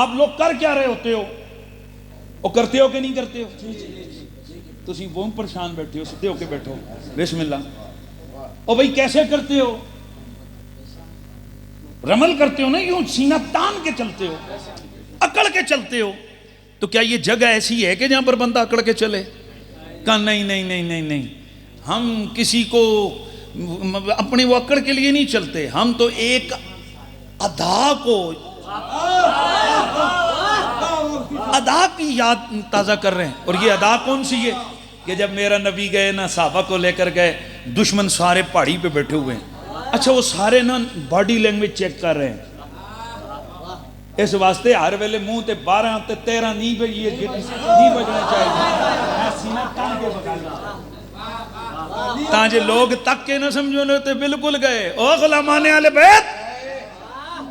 آپ لوگ کر کیا رہے ہوتے ہو؟ وہ کرتے ہو کہ نہیں کرتے ہو؟ تسی وہ پریشان بیٹھے ہو، سدھے ہو کے بیٹھو، بسم اللہ۔ اور بھئی کیسے کرتے ہو؟ رمل کرتے ہو نا، یوں سینہ تان کے چلتے ہو، اکڑ کے چلتے ہو۔ تو کیا یہ جگہ ایسی ہے کہ جہاں پر بندہ اکڑ کے چلے؟ کہا نہیں نہیں نہیں نہیں نہیں، ہم کسی کو اپنے وہ اکڑ کے لیے نہیں چلتے، ہم تو ایک ادا کو ادا کی یاد تازہ کر رہے ہیں۔ اور یہ ادا کون سی ہے کہ جب میرا نبی گئے نا صحابہ کو لے کر گئے، دشمن سارے پہاڑی پہ بیٹھے ہوئے ہیں، اچھا وہ سارے نا باڈی لینگویج چیک کر رہے ہیں، اس واسطے ہر ویلے منہ تے 12 تے 13 نہیں بھئی یہ نہیں بجنا چاہیے، سینہ کان کے بگانا تاجے لوگ تک کے نہ سمجھو تے بالکل گئے۔ او غلامان اہل بیت،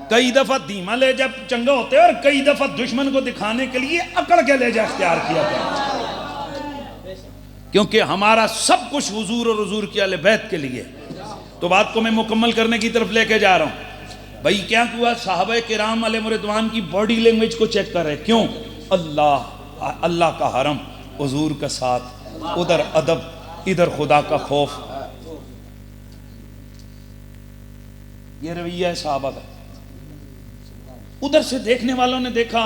کئی دفعہ دھیما لہجہ چنگا ہوتے ہیں اور کئی دفعہ دشمن کو دکھانے کے لیے اکڑ کے لہجہ اختیار کیا گیا، کیونکہ ہمارا سب کچھ حضور اور حضور کی اہل بیت کے لیے۔ تو بات کو میں مکمل کرنے کی طرف لے کے جا رہا ہوں۔ بھئی کیا ہوا؟ صحابہ کرام علیہ رضوان کی باڈی لینگویج کو چیک کر رہے، کیوں؟ اللہ کا حرم، حضور کا ساتھ، ادھر ادب، ادھر خدا کا خوف، یہ رویہ ہے صحابہ کا۔ ادھر سے دیکھنے والوں نے دیکھا،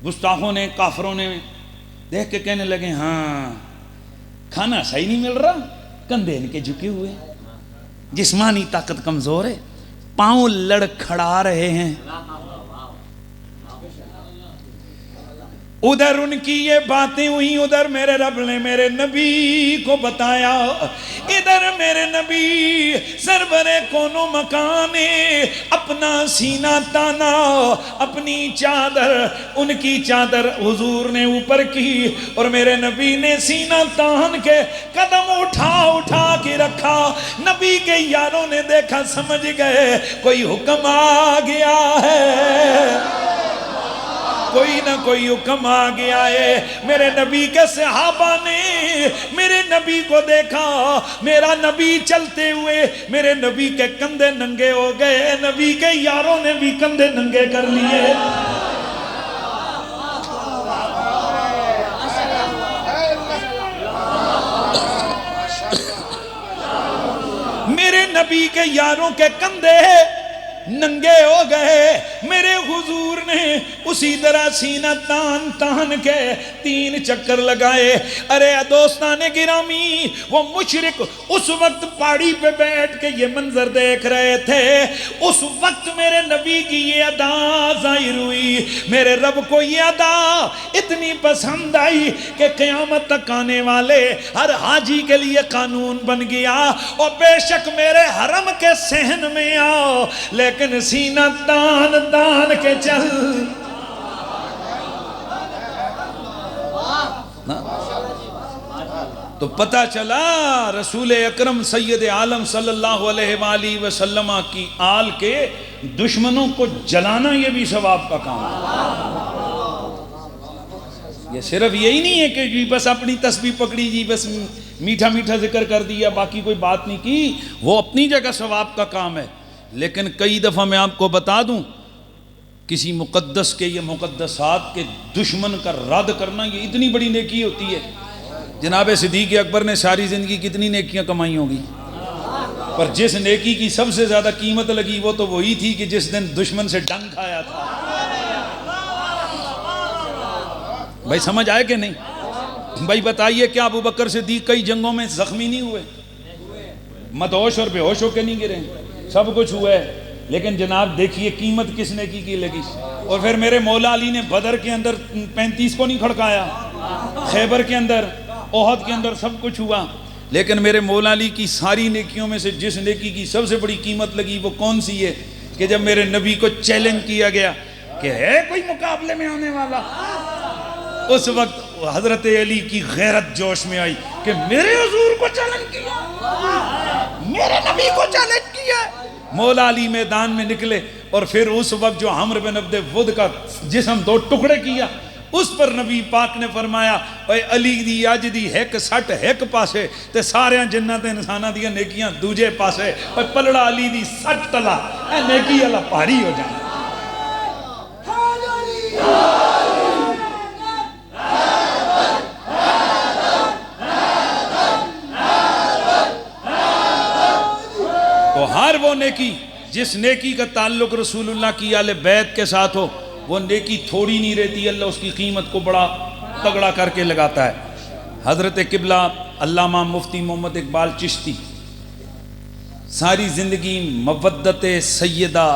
گستاخوں نے، کافروں نے دیکھ کے کہنے لگے ہاں کھانا صحیح نہیں مل رہا، کندھے ان کے جھکے ہوئے، جسمانی طاقت کمزور ہے، پاؤں لڑکھڑا رہے ہیں۔ ادھر ان کی یہ باتیں ہوئی، ادھر میرے رب نے میرے نبی کو بتایا، ادھر میرے نبی سرور کونو مکانے اپنا سینہ تانا، اپنی چادر، ان کی چادر حضور نے اوپر کی اور میرے نبی نے سینہ تان کے قدم اٹھا اٹھا کے رکھا۔ نبی کے یاروں نے دیکھا، سمجھ گئے کوئی حکم آ گیا ہے، کوئی نہ کوئی حکم آ گیا ہے۔ میرے نبی کے صحابہ نے میرے نبی کو دیکھا، میرا نبی چلتے ہوئے، میرے نبی کے کندھے ننگے ہو گئے، نبی کے یاروں نے بھی کندھے ننگے کر لیے۔ میرے نبی کے یاروں کے کندھے ننگے ہو گئے، میرے حضور نے اسی طرح سینہ تان تان کے 3 چکر لگائے۔ ارے دوستان گرامی، وہ مشرک اس وقت پہاڑی پہ بیٹھ کے یہ منظر دیکھ رہے تھے۔ اس وقت میرے نبی کی یہ ادا ظاہر ہوئی، میرے رب کو یہ ادا اتنی پسند آئی کہ قیامت تک آنے والے ہر حاجی کے لیے قانون بن گیا، اور بے شک میرے حرم کے صحن میں آؤ لیکن سینہ تان تان کے چل۔ تو پتہ چلا رسول اکرم سید عالم صلی اللہ علیہ وآلہ وسلم کی آل کے دشمنوں کو جلانا یہ بھی ثواب کا کام ہے۔ یہ صرف یہی نہیں ہے کہ جی بس اپنی تسبیح پکڑی، جی بس میٹھا میٹھا ذکر کر دیا، باقی کوئی بات نہیں کی، وہ اپنی جگہ ثواب کا کام ہے۔ لیکن کئی دفعہ میں آپ کو بتا دوں، کسی مقدس کے یا مقدسات کے دشمن کا رد کرنا یہ اتنی بڑی نیکی ہوتی ہے۔ جناب صدیق اکبر نے ساری زندگی کتنی نیکیاں کمائی ہوں گی، پر جس نیکی کی سب سے زیادہ قیمت لگی وہ تو وہی تھی کہ جس دن دشمن سے ڈنگ کھایا تھا۔ بھائی سمجھ آئے کہ نہیں؟ بھائی بتائیے کیا ابو بکر صدیق کئی جنگوں میں زخمی نہیں ہوئے؟ مدہوش اور بے ہوش ہو کے نہیں گرے؟ سب کچھ ہوا ہے، لیکن جناب دیکھیے قیمت کس نیکی کی لگی۔ اور پھر میرے مولا علی نے بدر کے اندر 35 کو نہیں کھڑکایا، خیبر کے اندر، احد کے اندر سب کچھ ہوا، لیکن میرے مولا علی کی ساری نیکیوں میں سے جس نیکی کی سب سے بڑی قیمت لگی وہ کون سی ہے؟ کہ جب میرے نبی کو چیلنج کیا گیا کہ ہے کوئی مقابلے میں آنے والا، اس وقت حضرت علی کی غیرت جوش میں آئی کہ میرے حضور کو چیلنج کیا، میرے نبی کو چیلنج کیا۔ مولا علی میدان میں نکلے، اور پھر اس وقت جو عمرو بن عبد ود کا جسم 2 ٹکڑے کیا، اس پر نبی پاک نے فرمایا اے علی دی اج دی ایک سٹ ایک پاسے تے سارے جنت انساناں دی نیکیاں دوجے پاسے، اے پلڑا علی دی سٹ تلا اے نیکی والا پہاڑی ہو جائے۔ تو ہر وہ نیکی جس نیکی کا تعلق رسول اللہ کی آل بیت کے ساتھ ہو، وہ نیکی تھوڑی نہیں رہتی، اللہ اس کی قیمت کو بڑا تگڑا کر کے لگاتا ہے۔ حضرت قبلہ علامہ مفتی محمد اقبال چشتی ساری زندگی مودت سیدہ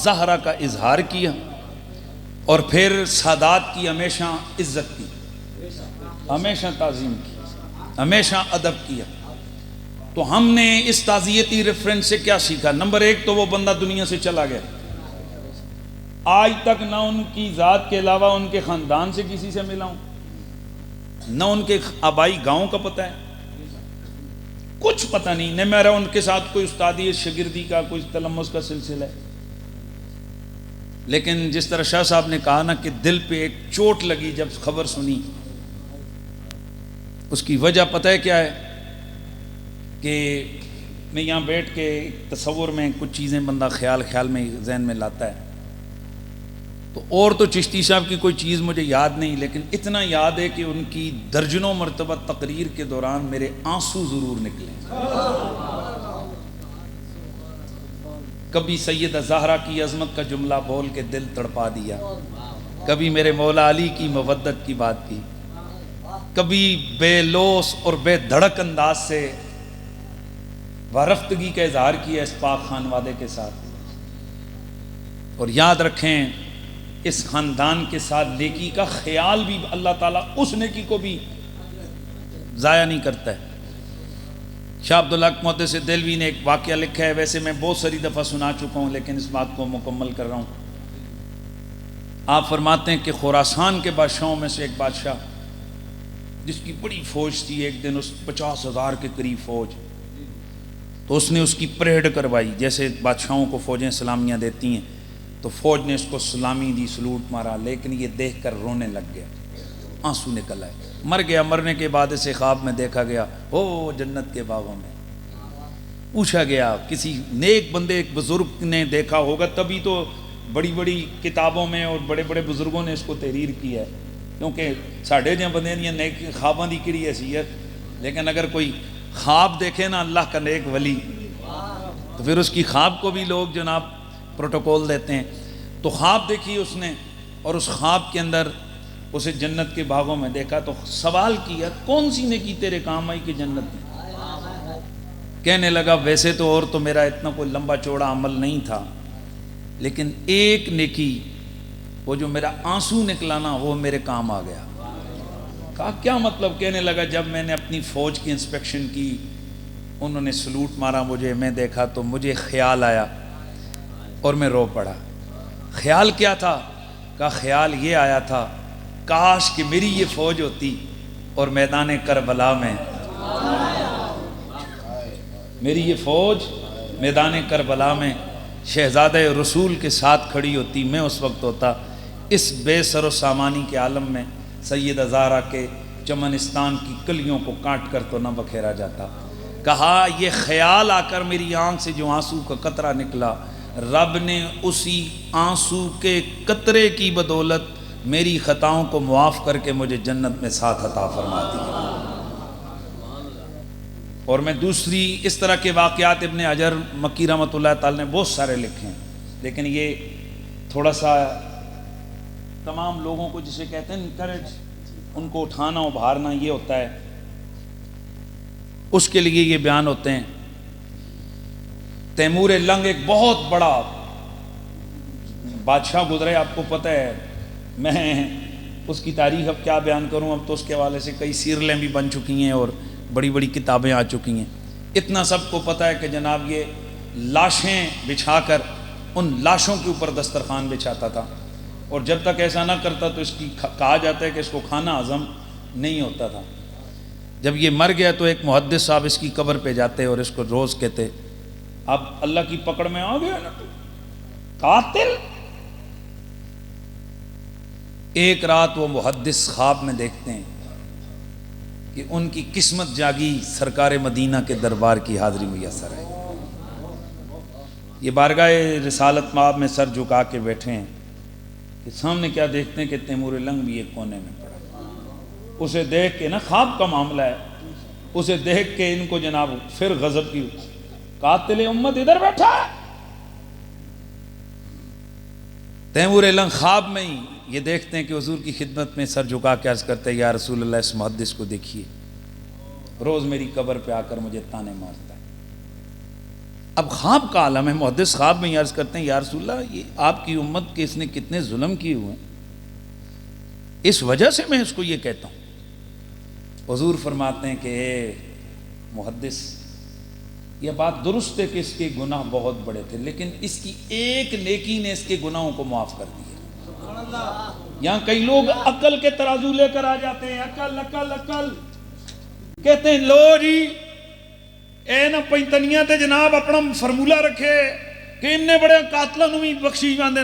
زہرا کا اظہار کیا، اور پھر سادات کی ہمیشہ عزت کی، ہمیشہ تعظیم کی، ہمیشہ ادب کیا۔ تو ہم نے اس تعزیتی ریفرنس سے کیا سیکھا؟ نمبر 1 تو وہ بندہ دنیا سے چلا گیا، آج تک نہ ان کی ذات کے علاوہ ان کے خاندان سے کسی سے ملا ہوں، نہ ان کے آبائی گاؤں کا پتہ ہے، کچھ پتہ نہیں، نہ میرا ان کے ساتھ کوئی استادی شاگردی کا کوئی تلمس کا سلسلہ ہے۔ لیکن جس طرح شاہ صاحب نے کہا نا کہ دل پہ ایک چوٹ لگی جب خبر سنی، اس کی وجہ پتہ ہے کیا ہے؟ کہ میں یہاں بیٹھ کے تصور میں کچھ چیزیں بندہ خیال میں ذہن میں لاتا ہے، تو اور تو چشتی صاحب کی کوئی چیز مجھے یاد نہیں، لیکن اتنا یاد ہے کہ ان کی درجنوں مرتبہ تقریر کے دوران میرے آنسو ضرور نکلے۔ کبھی سیدہ زہرا کی عظمت کا جملہ بول کے دل تڑپا دیا، کبھی میرے مولا علی کی مودت کی بات کی، کبھی بے لوث اور بے دھڑک انداز سے وارفتگی کا اظہار کیا اس پاک خانوادے کے ساتھ۔ اور یاد رکھیں اس خاندان کے ساتھ نیکی کا خیال بھی اللہ تعالیٰ اس نیکی کو بھی ضائع نہیں کرتا ہے۔ شاہ عبدالحق محدث دہلوی نے ایک واقعہ لکھا ہے، ویسے میں بہت ساری دفعہ سنا چکا ہوں لیکن اس بات کو مکمل کر رہا ہوں۔ آپ فرماتے ہیں کہ خراسان کے بادشاہوں میں سے ایک بادشاہ جس کی بڑی فوج تھی، ایک دن اس 50,000 کے قریب فوج، تو اس نے اس کی پریڈ کروائی، جیسے بادشاہوں کو فوجیں سلامیاں دیتی ہیں، تو فوج نے اس کو سلامی دی، سلوٹ مارا، لیکن یہ دیکھ کر رونے لگ گیا، آنسو نکل آئے، مر گیا۔ مرنے کے بعد اسے خواب میں دیکھا گیا، او جنت کے باغوں میں۔ پوچھا گیا، کسی نیک بندے ایک بزرگ نے دیکھا ہوگا، تبھی تو بڑی بڑی کتابوں میں اور بڑے بڑے بزرگوں نے اس کو تحریر کی ہے، کیونکہ ساڑھے جہاں بندے دیا نیک خواباں دی کری حیثیت۔ لیکن اگر کوئی خواب دیکھے نا اللہ کا نیک ولی، تو پھر اس کی خواب کو بھی لوگ جناب پروٹوکول دیتے ہیں۔ تو خواب دیکھی اس نے، اور اس خواب کے اندر اسے جنت کے باغوں میں دیکھا، تو سوال کیا کون سی نیکی تیرے کام آئی کہ جنت میں؟ کہنے لگا ویسے تو اور تو میرا اتنا کوئی لمبا چوڑا عمل نہیں تھا، لیکن ایک نیکی، وہ جو میرا آنسو نکلانا، وہ میرے کام آ گیا۔ کہا کیا مطلب؟ کہنے لگا جب میں نے اپنی فوج کی انسپیکشن کی، انہوں نے سلوٹ مارا مجھے، میں دیکھا تو مجھے خیال آیا اور میں رو پڑا۔ خیال کیا تھا؟ کہا خیال یہ آیا تھا، کاش کہ میری یہ فوج ہوتی اور میدان کربلا میں میری یہ فوج میدان کربلا میں شہزادہ رسول کے ساتھ کھڑی ہوتی، میں اس وقت ہوتا اس بے سر و سامانی کے عالم میں سیدہ زہرا کے چمنستان کی کلیوں کو کاٹ کر تو نہ بکھیرا جاتا۔ کہا یہ خیال آ کر میری آنکھ سے جو آنسو کا قطرہ نکلا، رب نے اسی آنسو کے قطرے کی بدولت میری خطاؤں کو معاف کر کے مجھے جنت میں ساتھ عطا فرما دیا۔ اور میں دوسری اس طرح کے واقعات ابن حجر مکی رحمۃ اللہ تعالی نے بہت سارے لکھے ہیں، لیکن یہ تھوڑا سا تمام لوگوں کو جسے کہتے ہیں انکریج، ان کو اٹھانا ابھارنا یہ ہوتا ہے، اس کے لیے یہ بیان ہوتے ہیں۔ تیمور لنگ ایک بہت بڑا بادشاہ گزرے، آپ کو پتہ ہے، میں اس کی تاریخ اب کیا بیان کروں، اب تو اس کے حوالے سے کئی سیرلیں بھی بن چکی ہیں اور بڑی بڑی کتابیں آ چکی ہیں۔ اتنا سب کو پتہ ہے کہ جناب یہ لاشیں بچھا کر ان لاشوں کے اوپر دسترخوان بچھاتا تھا، اور جب تک ایسا نہ کرتا تو اس کی کہا جاتا ہے کہ اس کو کھانا ہضم نہیں ہوتا تھا۔ جب یہ مر گیا تو ایک محدث صاحب اس کی قبر پہ جاتے اور اس کو روز کہتے اب اللہ کی پکڑ میں آ گیا نا قاتل۔ ایک رات وہ محدث خواب میں دیکھتے ہیں کہ ان کی قسمت جاگی، سرکار مدینہ کے دربار کی حاضری میسر ہے۔ یہ بارگاہ رسالت مآب میں سر جھکا کے بیٹھے ہیں کہ سامنے کیا دیکھتے ہیں کہ تیمور لنگ بھی ایک کونے میں پڑا۔ اسے دیکھ کے نا، خواب کا معاملہ ہے، اسے دیکھ کے ان کو جناب پھر غضب کی، قاتل امت ادھر بیٹھا ہے۔ تیمور لنگ خواب میں ہی یہ دیکھتے ہیں کہ حضور کی خدمت میں سر جھکا کے عرض کرتے ہیں یا رسول اللہ اس محدث کو دیکھیے، روز میری قبر پہ آ کر مجھے تانے مارتا ہے۔ اب خواب کا عالم ہے، محدث خواب میں یہ عرض کرتے ہیں یا رسول اللہ یہ آپ کی امت کے اس نے کتنے ظلم کیے ہوئے ہیں، اس وجہ سے میں اس کو یہ کہتا ہوں۔ حضور فرماتے ہیں کہ اے محدث، یہ بات درست ہے کہ اس کے گناہ بہت بڑے تھے، لیکن اس کی ایک نیکی نے اس کے گناہوں کو معاف کر دیا۔ یہاں کئی لوگ عقل کے ترازو لے کر آ جاتے ہیں، عقل عقل عقل، کہتے ہیں لو جی اے نا پینتنیاں تے جناب اپنا فرمولہ رکھے کہ اننے بڑے قاتلوں بھی بخشش باندھے۔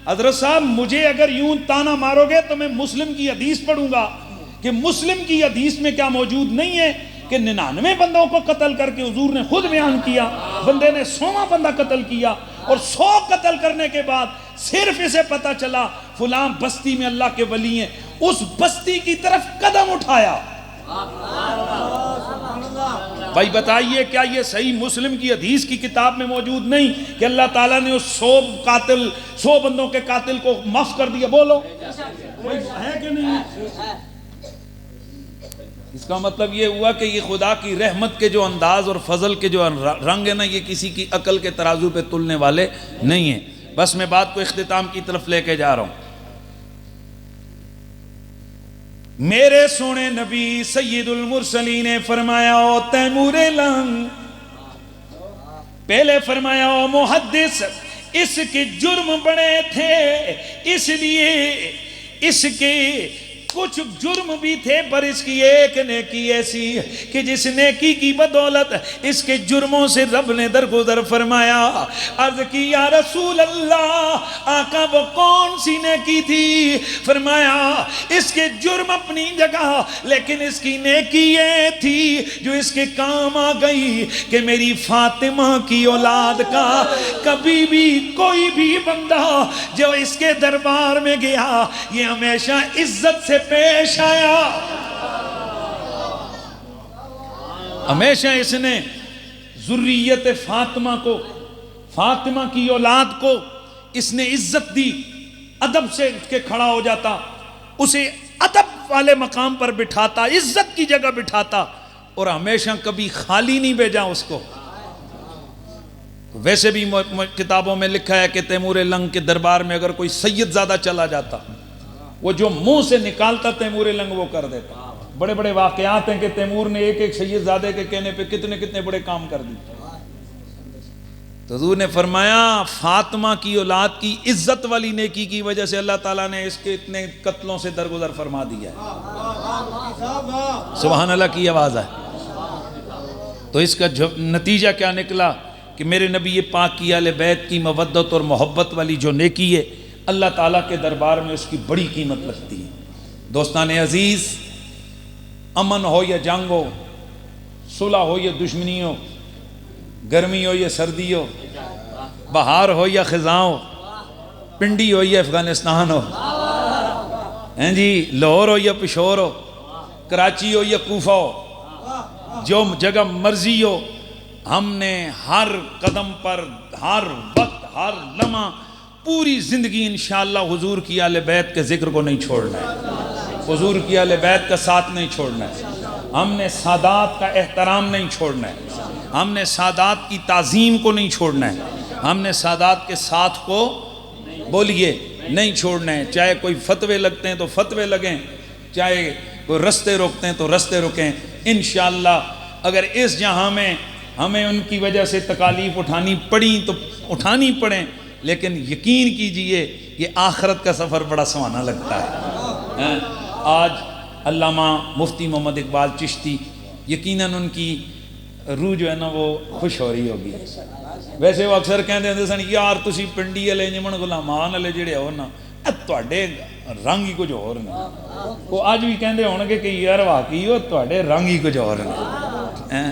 حضرت صاحب مجھے اگر یوں تانا مارو گے تو میں مسلم کی حدیث پڑھوں گا کہ مسلم کی حدیث میں کیا موجود نہیں ہے کہ 99 بندوں کو قتل کر کے حضور نے خود بیان کیا، بندے نے 100واں بندہ قتل کیا، اور 100 قتل کرنے کے بعد صرف اسے پتا چلا فلاں بستی میں اللہ کے ولی ہیں، اس بستی کی طرف قدم اٹھایا۔ بھائی بتائیے کیا یہ صحیح مسلم کی حدیث کی کتاب میں موجود نہیں کہ اللہ تعالیٰ نے اس 100 بندوں کے قاتل کو معاف کر دیا؟ بولو ہے کہ نہیں؟ اس کا مطلب یہ ہوا کہ یہ خدا کی رحمت کے جو انداز اور فضل کے جو رنگ ہے نا، یہ کسی کی عقل کے ترازو پہ تلنے والے نہیں ہیں۔ بس میں بات کو اختتام کی طرف لے کے جا رہا ہوں۔ میرے سونے نبی سید المرسلین نے فرمایا او تیمور لنگ، پہلے فرمایا او محدث، اس کے جرم بڑے تھے، اس لیے اس کے کچھ جرم بھی تھے پر اس کی ایک نیکی ایسی کہ جس نیکی کی بدولت اس کے جرموں سے رب نے درگزر فرمایا. عرض کی یا رسول اللہ آقا وہ کون سی نیکی تھی؟ فرمایا اس کے جرم اپنی جگہ لیکن اس کی نیکی یہ تھی جو اس کے کام آ گئی کہ میری فاطمہ کی اولاد کا کبھی بھی کوئی بھی بندہ جو اس کے دربار میں گیا یہ ہمیشہ عزت سے پیش آیا. ہمیشہ اس نے ذریت فاطمہ کو، فاطمہ کی اولاد کو اس نے عزت دی، ادب سے اٹھ کے کھڑا ہو جاتا، اسے ادب والے مقام پر بٹھاتا، عزت کی جگہ بٹھاتا، اور ہمیشہ کبھی خالی نہیں بھیجا اس کو. ویسے بھی کتابوں میں لکھا ہے کہ تیمور لنگ کے دربار میں اگر کوئی سید زادہ چلا جاتا وہ جو منہ سے نکالتا تیمور لنگ وہ کر دیتا. بڑے بڑے واقعات ہیں کہ تیمور نے ایک ایک سید زادے کے کہنے پہ کتنے کتنے بڑے کام کر دیے. تو حضور نے فرمایا فاطمہ کی اولاد کی عزت والی نیکی کی وجہ سے اللہ تعالیٰ نے اس کے اتنے قتلوں سے درگزر فرما دیا ہے. سبحان اللہ کی آواز ہے. تو اس کا نتیجہ کیا نکلا کہ میرے نبی پاک کی اہل بیت کی مودت اور محبت والی جو نیکی ہے اللہ تعالیٰ کے دربار میں اس کی بڑی قیمت لگتی ہے. دوستان عزیز، امن ہو یا جنگ ہو، صلح ہو یا دشمنی ہو، گرمی ہو یا سردی ہو، بہار ہو یا خزاں ہو، پنڈی ہو یا افغانستان ہو، جی لاہور ہو یا پشور ہو، کراچی ہو یا کوفہ ہو، جو جگہ مرضی ہو، ہم نے ہر قدم پر، ہر وقت، ہر لمحہ، پوری زندگی انشاءاللہ حضور کی اہل بیت کے ذکر کو نہیں چھوڑنا ہے، حضور کی اہل بیت کا ساتھ نہیں چھوڑنا ہے. ہم نے سادات کا احترام نہیں چھوڑنا ہے، ہم نے سادات کی تعظیم کو نہیں چھوڑنا ہے، ہم نے سادات کے ساتھ کو بولیے نہیں چھوڑنا ہے. چاہے کوئی فتوے لگتے ہیں تو فتوے لگیں، چاہے کوئی رستے روکتے ہیں تو رستے رکیں. انشاءاللہ اگر اس جہاں میں ہمیں ان کی وجہ سے تکالیف اٹھانی پڑیں تو اٹھانی پڑیں، لیکن یقین کیجئے یہ آخرت کا سفر بڑا سہانا لگتا ہے. آج علامہ مفتی محمد اقبال چشتی، یقیناً ان کی روح جو ہے نا وہ خوش ہو رہی ہوگی. ویسے وہ اکثر کہتے ہیں سن یار تسی پنڈی والے جمن غلامان والے جڑے ہو نا تواڈے رنگ ہی کچھ اور نے. وہ اج بھی کہندے ہون گے کہ یار واقعی وہ تواڈے رنگ ہی کچھ اور نے.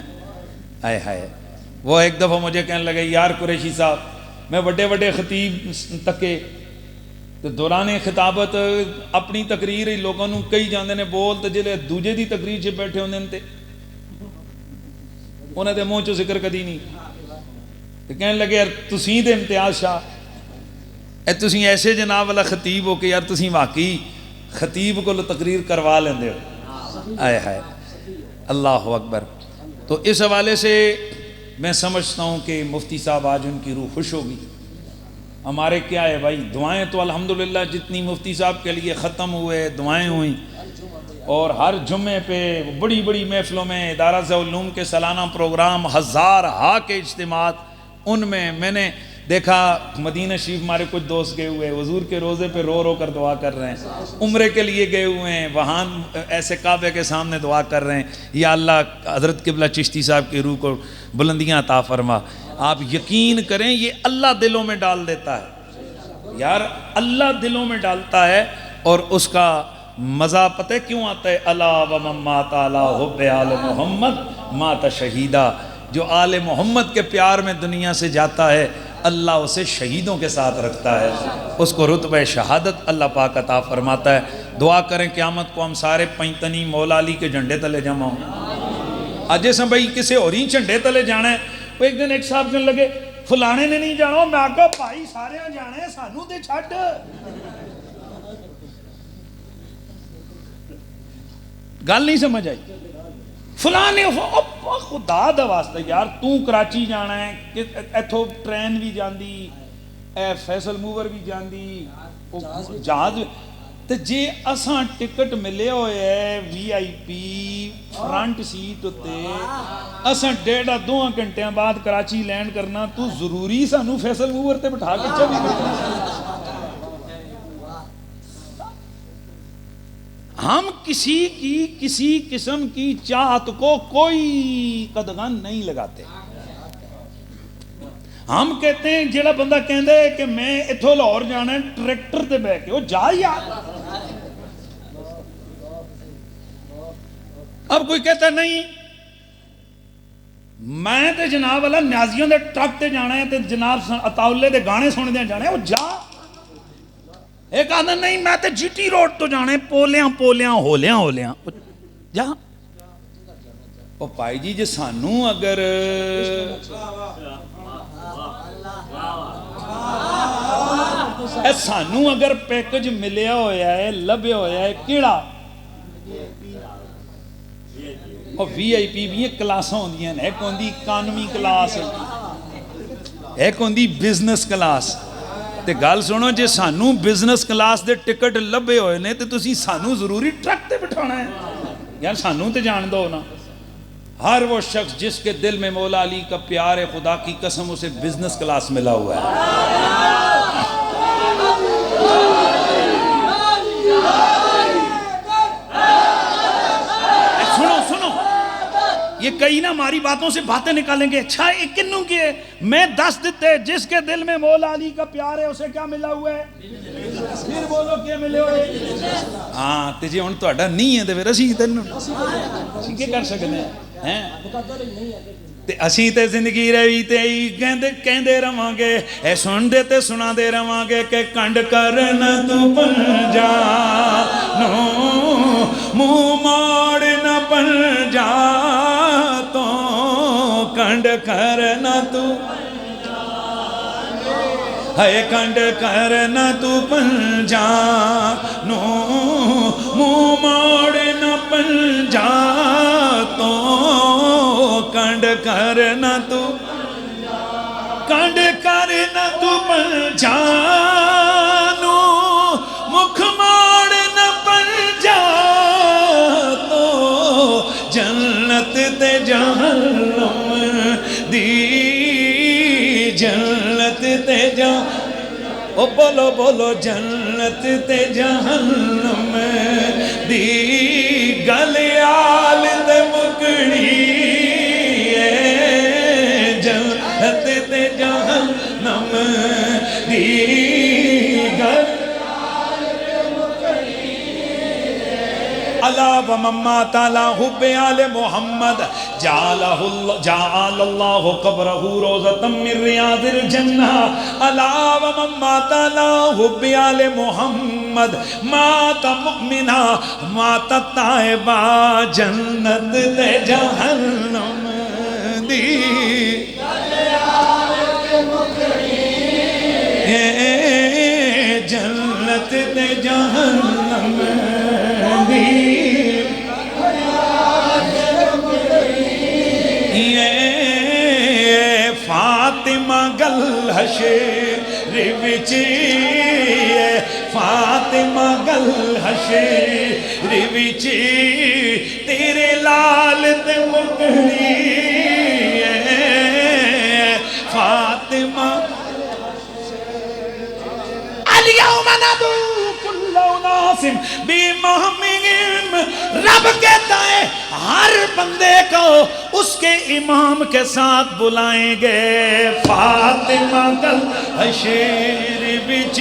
ہائے ہائے. وہ ایک دفعہ مجھے کہنے لگے یار قریشی صاحب میں بڑے بڑے خطیب تکے تو دوران خطابت اپنی تقریر لوگوں نوں کئی جاندے نے بول تے جلے دوجے دی تقریر چ بیٹھے ہوندے نے تے انہاں دے منہ چوں ذکر کدی نہیں. تے کہنے لگے یار تسی تے امتیاز شاہ اے تسی ایسے جناب والا خطیب ہو کہ یار تسی واقعی خطیب کو تقریر کروا لیندے ہو. آئے ہائے اللہ اکبر. تو اس حوالے سے میں سمجھتا ہوں کہ مفتی صاحب آج ان کی روح خوش ہوگی. ہمارے کیا ہے بھائی دعائیں تو الحمدللہ جتنی مفتی صاحب کے لیے ختم ہوئے دعائیں ہوئیں، اور ہر جمعے پہ بڑی بڑی محفلوں میں ادارہ علوم کے سالانہ پروگرام، ہزار ہا کے اجتماعات، ان میں نے دیکھا مدینہ شریف ہمارے کچھ دوست گئے ہوئے حضور کے روزے پہ رو رو کر دعا کر رہے ہیں، عمرے کے لیے گئے ہوئے ہیں وہاں ایسے کعبے کے سامنے دعا کر رہے ہیں یا اللہ حضرت قبلہ چشتی صاحب کی روح کو بلندیاں عطا فرما. آپ یقین کریں یہ اللہ دلوں میں ڈال دیتا ہے یار، اللہ دلوں میں ڈالتا ہے. اور اس کا مزہ پتہ ہے کیوں آتا ہے؟ الا ومن مات علی حب آل محمد مات شہیدہ. جو آل محمد کے پیار میں دنیا سے جاتا ہے اللہ اسے شہیدوں کے ساتھ رکھتا ہے، اس کو رتبہ شہادت اللہ پاک عطا فرماتا ہے. دعا کریں قیامت کو ہم سارے پینتنی مولا علی کے جھنڈے تلے جمع ہوں. اجے سے بھائی کسے اور ہی جھنڈے تلے جانا ہے. وہ ایک دن ایک صاحب کہنے لگے فلانے نے نہیں جانا، میں آکا بھائی سارے جانے ہیں سانو تے چھڈ. گل نہیں سمجھ آئی. فلانے خدا دا واسطہ یار تو کراچی جانا ہے، ایتھوں ٹرین بھی جاندی، اے فیصل موور بھی جاندی، جہاز تے جے اساں ٹکٹ ملے ہوئے ہے وی آئی پی فرنٹ سیٹ تے اساں 1.5-2 گھنٹے بعد کراچی لینڈ کرنا، تو ضروری سانو فیصل موور تے بٹھا کے چلی گئی. ہم کسی کی کسی قسم کی چاہت کو کوئی قدغن نہیں لگاتے. ہم کہتے ہیں جڑا بندہ کہندا ہے کہ میں اتھوں لاہور جانا ہے ٹریکٹر تے بیٹھ کے، وہ جا یار. اب کوئی کہتا نہیں میں تے جناب والا نیازیوں دے ٹرک تے جانا ہے تے جناب اطاولے دے گانے سننے جانا ہے، وہ جا. ایک آدھا نہیں میں تے جی ٹی روڈ تو جانا ہے پولیاں پولیاں ہولیاں ہولیاں، جا. او پائی جی سانوں اگر سانوں اگر پیکج ملیا ہویا ہے لبیا ہویا ہے کیڑا وی آئی پی بھی کلاساں ہوندیاں ہیں، ایک ہوندی اکانومی کلاس ایک ہوندی بزنس کلاس. تے گل سنو جے سانوں بزنس کلاس دے ٹکٹ لبے ہوئے نے تے تسی سانوں ضروری ٹرک تے بٹھانا ہے یار. سانوں تے جان دو نا. ہر وہ شخص جس کے دل میں مولا علی کا پیار ہے خدا کی قسم اسے بزنس کلاس ملا ہوا ہے. یہ کئی نہ ہماری باتوں سے باتیں نکالیں گے. اچھا یہ کنوں کی ہے؟ میں 10 دیتے جس کے دل میں مولا علی کا پیار ہے اسے کیا ملا ہوا ہے؟ پھر بولو کیا ملے ہوئے؟ ہاں تے جی ہن تہاڈا نہیں ہے تے پھر اسی تینوں کی کر سکتے ہیں. تے اسی تے زندگی رہی تے کہندے رہواں گے اے سن دے تے سنا دے رہواں گے کہ کنڈ کرن تو بن جا نو منہ موڑ نہ بن جا تو کنڈ کرنا تو ہے کنڈ کرنا تو بن جا نو منہ موڑ نہ بن جا تو کنڈ کرنا تو کنڈ کرنا تو بن جا نو مکھ موڑ نہ بن جا تو جنت تے جہنم دی جنت تے جہنم او بولو بولو جنت تے جہنم دی گلیال تے مکڑی جنت تے جہنم دی علا و مما تعالی حب آل محمد جعل اللہ قبرہ روضۃ من ریاض الجنہ. علا و مما تعالی حب آل محمد مات مؤمنہ مات تائبہ جنت تے جہنم دی جنت تے جہنم دی. فاطمہ گل حشر وچ فاطمہ گل حشر وچ تیرے لال تے مکڑی فاطمہ الیوم ندعو کل اناس بامامہم. رب کہتا ہے ہر بندے کو اس کے امام کے ساتھ بلائیں گے. فاطمہ گل حشر وچ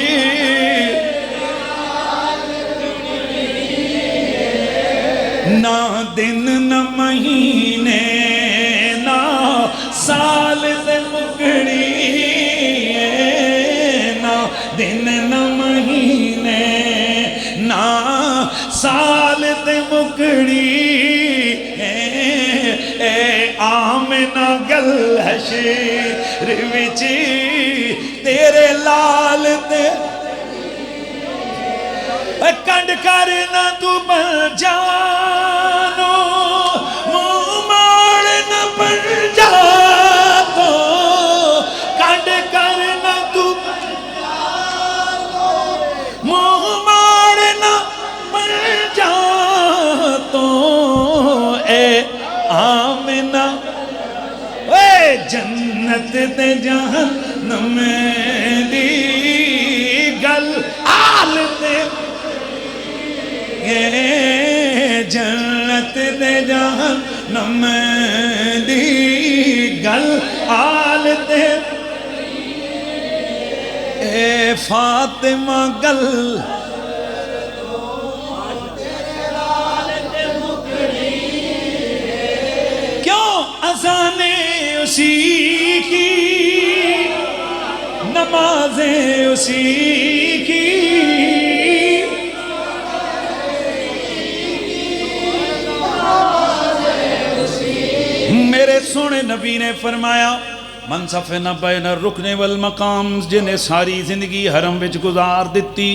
نہ دن نہ مہینے نہ سال تے مکڑی نہ دن نہ مہینے نہ سال تے مکڑی اے آمنہ گل حشر وچ تیرے لال تے کنڈ کرنا تو بن جانو منہ موڑ نہ بن جا تو کنڈ کرنا تو منہ موڑ نہ بن جا تو اے آمنہ اے جنت تے جہنم دی گل آل تے گے جنت دے جہنم دی گل آل دے اے فاطمہ گل کیوں اذانیں اسی کی نمازیں اسی کی میرے سونے نبی نے فرمایا منصف نہ بین الرکن والمقام جنہیں ساری زندگی حرم وچ گزار دیتی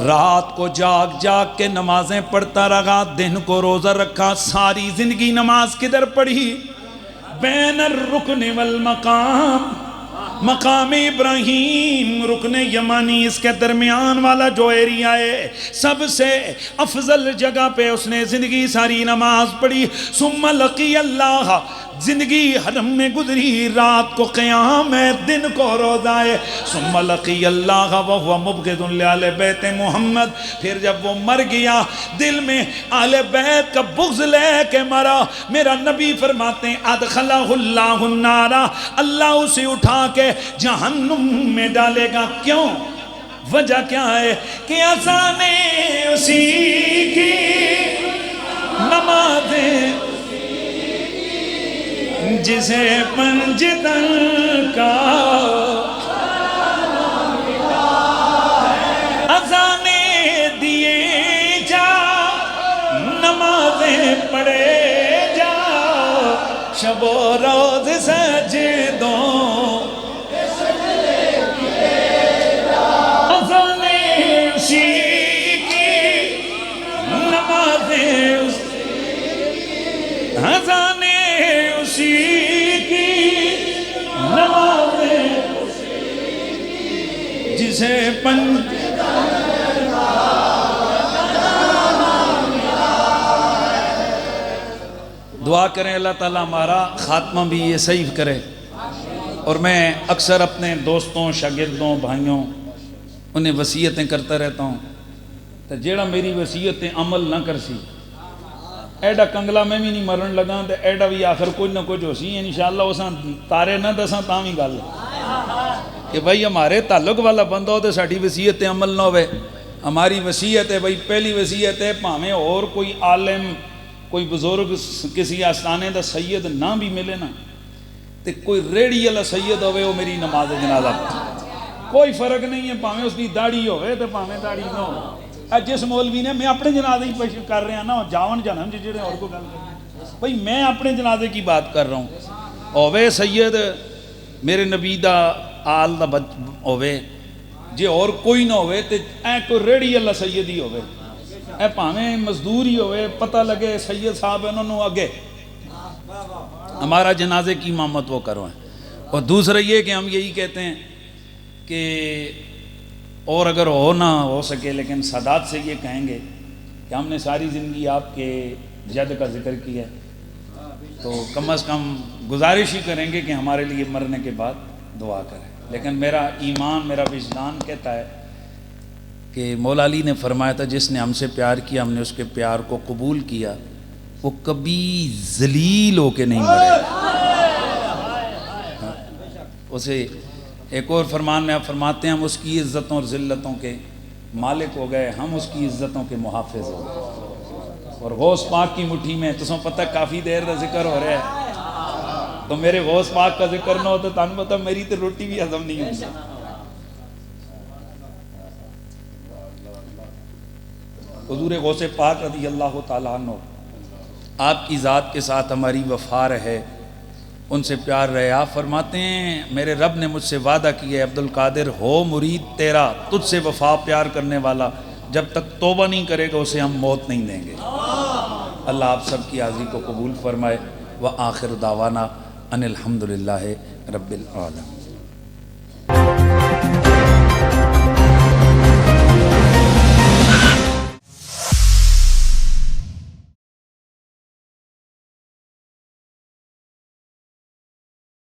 رات کو جاگ جاگ کے نمازیں پڑھتا رہا دن کو روزہ رکھا ساری زندگی نماز کدھر پڑھی بین الرکن والمقام مقام ابراہیم رکن یمانی اس کے درمیان والا جو ایریا ہے سب سے افضل جگہ پہ اس نے زندگی ساری نماز پڑھی ثم لقی اللہ زندگی حرم میں گزری رات کو قیام ہے دن کو روزہ ہے ثم لقی اللہ وہو مبغض لآل بیت محمد پھر جب وہ مر گیا دل میں آل بیت کا بغض لے کے مرا میرا نبی فرماتے ہیں ادخلہ اللہ النار اللہ اسے اٹھا کے جہنم میں ڈالے گا کیوں وجہ کیا ہے کہ اذانیں اسی کی نمازیں جسے پنجتن کا اذانیں دیے جا نمازیں پڑھے جا شب و روز سجدوں اذانیں اسی کی نمازیں اذانیں اسی کی نمازیں جسے دعا کریں اللہ تعالیٰ ہمارا خاتمہ بھی یہ صحیح کرے اور میں اکثر اپنے دوستوں شاگردوں بھائیوں انہیں وصیتیں کرتا رہتا ہوں تو جیڑا میری وصیتیں عمل نہ کر سی ایڈا کنگلا میں بھی نہیں مرن لگا تو ایڈا بھی آخر کچھ نہ کچھ ہو سی انشاءاللہ اساں تارے نہ دساں تاں بھی گل کہ بھائی ہمارے تعلق والا بندہ ہو تو ساڈی وصیت عمل نہ ہوئے ہماری وصیت ہے بھائی پہلی وصیت ہے پاویں اور کوئی عالم کوئی بزرگ کسی آستانے دا سید نہ بھی ملے نا تو کوئی ریڑی والا سید ہوئے وہ میری نماز جنازہ کوئی فرق نہیں ہے پاویں اس کی داڑھی ہوئے تو پاویں داڑھی نہ ہو جس مولوی نے میں اپنے جنازے ہی پیش کر رہا نا جاون جنم جڑے اور کو گل کر بھائی میں اپنے جنازے کی بات کر رہا ہوں ہوئے سید میرے نبی دا آل دا ہوئے جے اور کوئی نہ ہوئے تو اے کوئی ریڑی اللہ سید ہی ہوئے اے پاویں مزدور ہی ہوئے پتہ لگے سید صاحب انہوں نے آگے ہمارا جنازے کی امامت وہ کروائیں اور دوسرا یہ کہ ہم یہی کہتے ہیں کہ اور اگر ہو نہ ہو سکے لیکن سادات سے یہ کہیں گے کہ ہم نے ساری زندگی آپ کے جد کا ذکر کیا تو کم از کم گزارش ہی کریں گے کہ ہمارے لیے مرنے کے بعد دعا کریں لیکن میرا ایمان میرا وجدان کہتا ہے کہ مولا علی نے فرمایا تھا جس نے ہم سے پیار کیا ہم نے اس کے پیار کو قبول کیا وہ کبھی ذلیل ہو کے نہیں مرے اسے ایک اور فرمان میں آپ فرماتے ہیں ہم اس کی عزتوں اور ذلتوں کے مالک ہو گئے ہم اس کی عزتوں کے محافظ ہو گئے اور غوث پاک کی مٹھی میں تو پتہ کافی دیر کا ذکر ہو رہا ہے تو میرے غوث پاک کا ذکر نہ ہو تو تم پتہ میری تو روٹی بھی ہضم نہیں ہوتی حضور غوث پاک رضی اللہ تعالیٰ عنہ آپ کی ذات کے ساتھ ہماری وفا رہے ان سے پیار رہے آپ فرماتے ہیں میرے رب نے مجھ سے وعدہ کیا ہے عبدالقادر ہو مرید تیرا تجھ سے وفا پیار کرنے والا جب تک توبہ نہیں کرے گا اسے ہم موت نہیں دیں گے اللہ آپ سب کی حاضری کو قبول فرمائے وآخر دعوانا ان الحمدللہ رب العالمین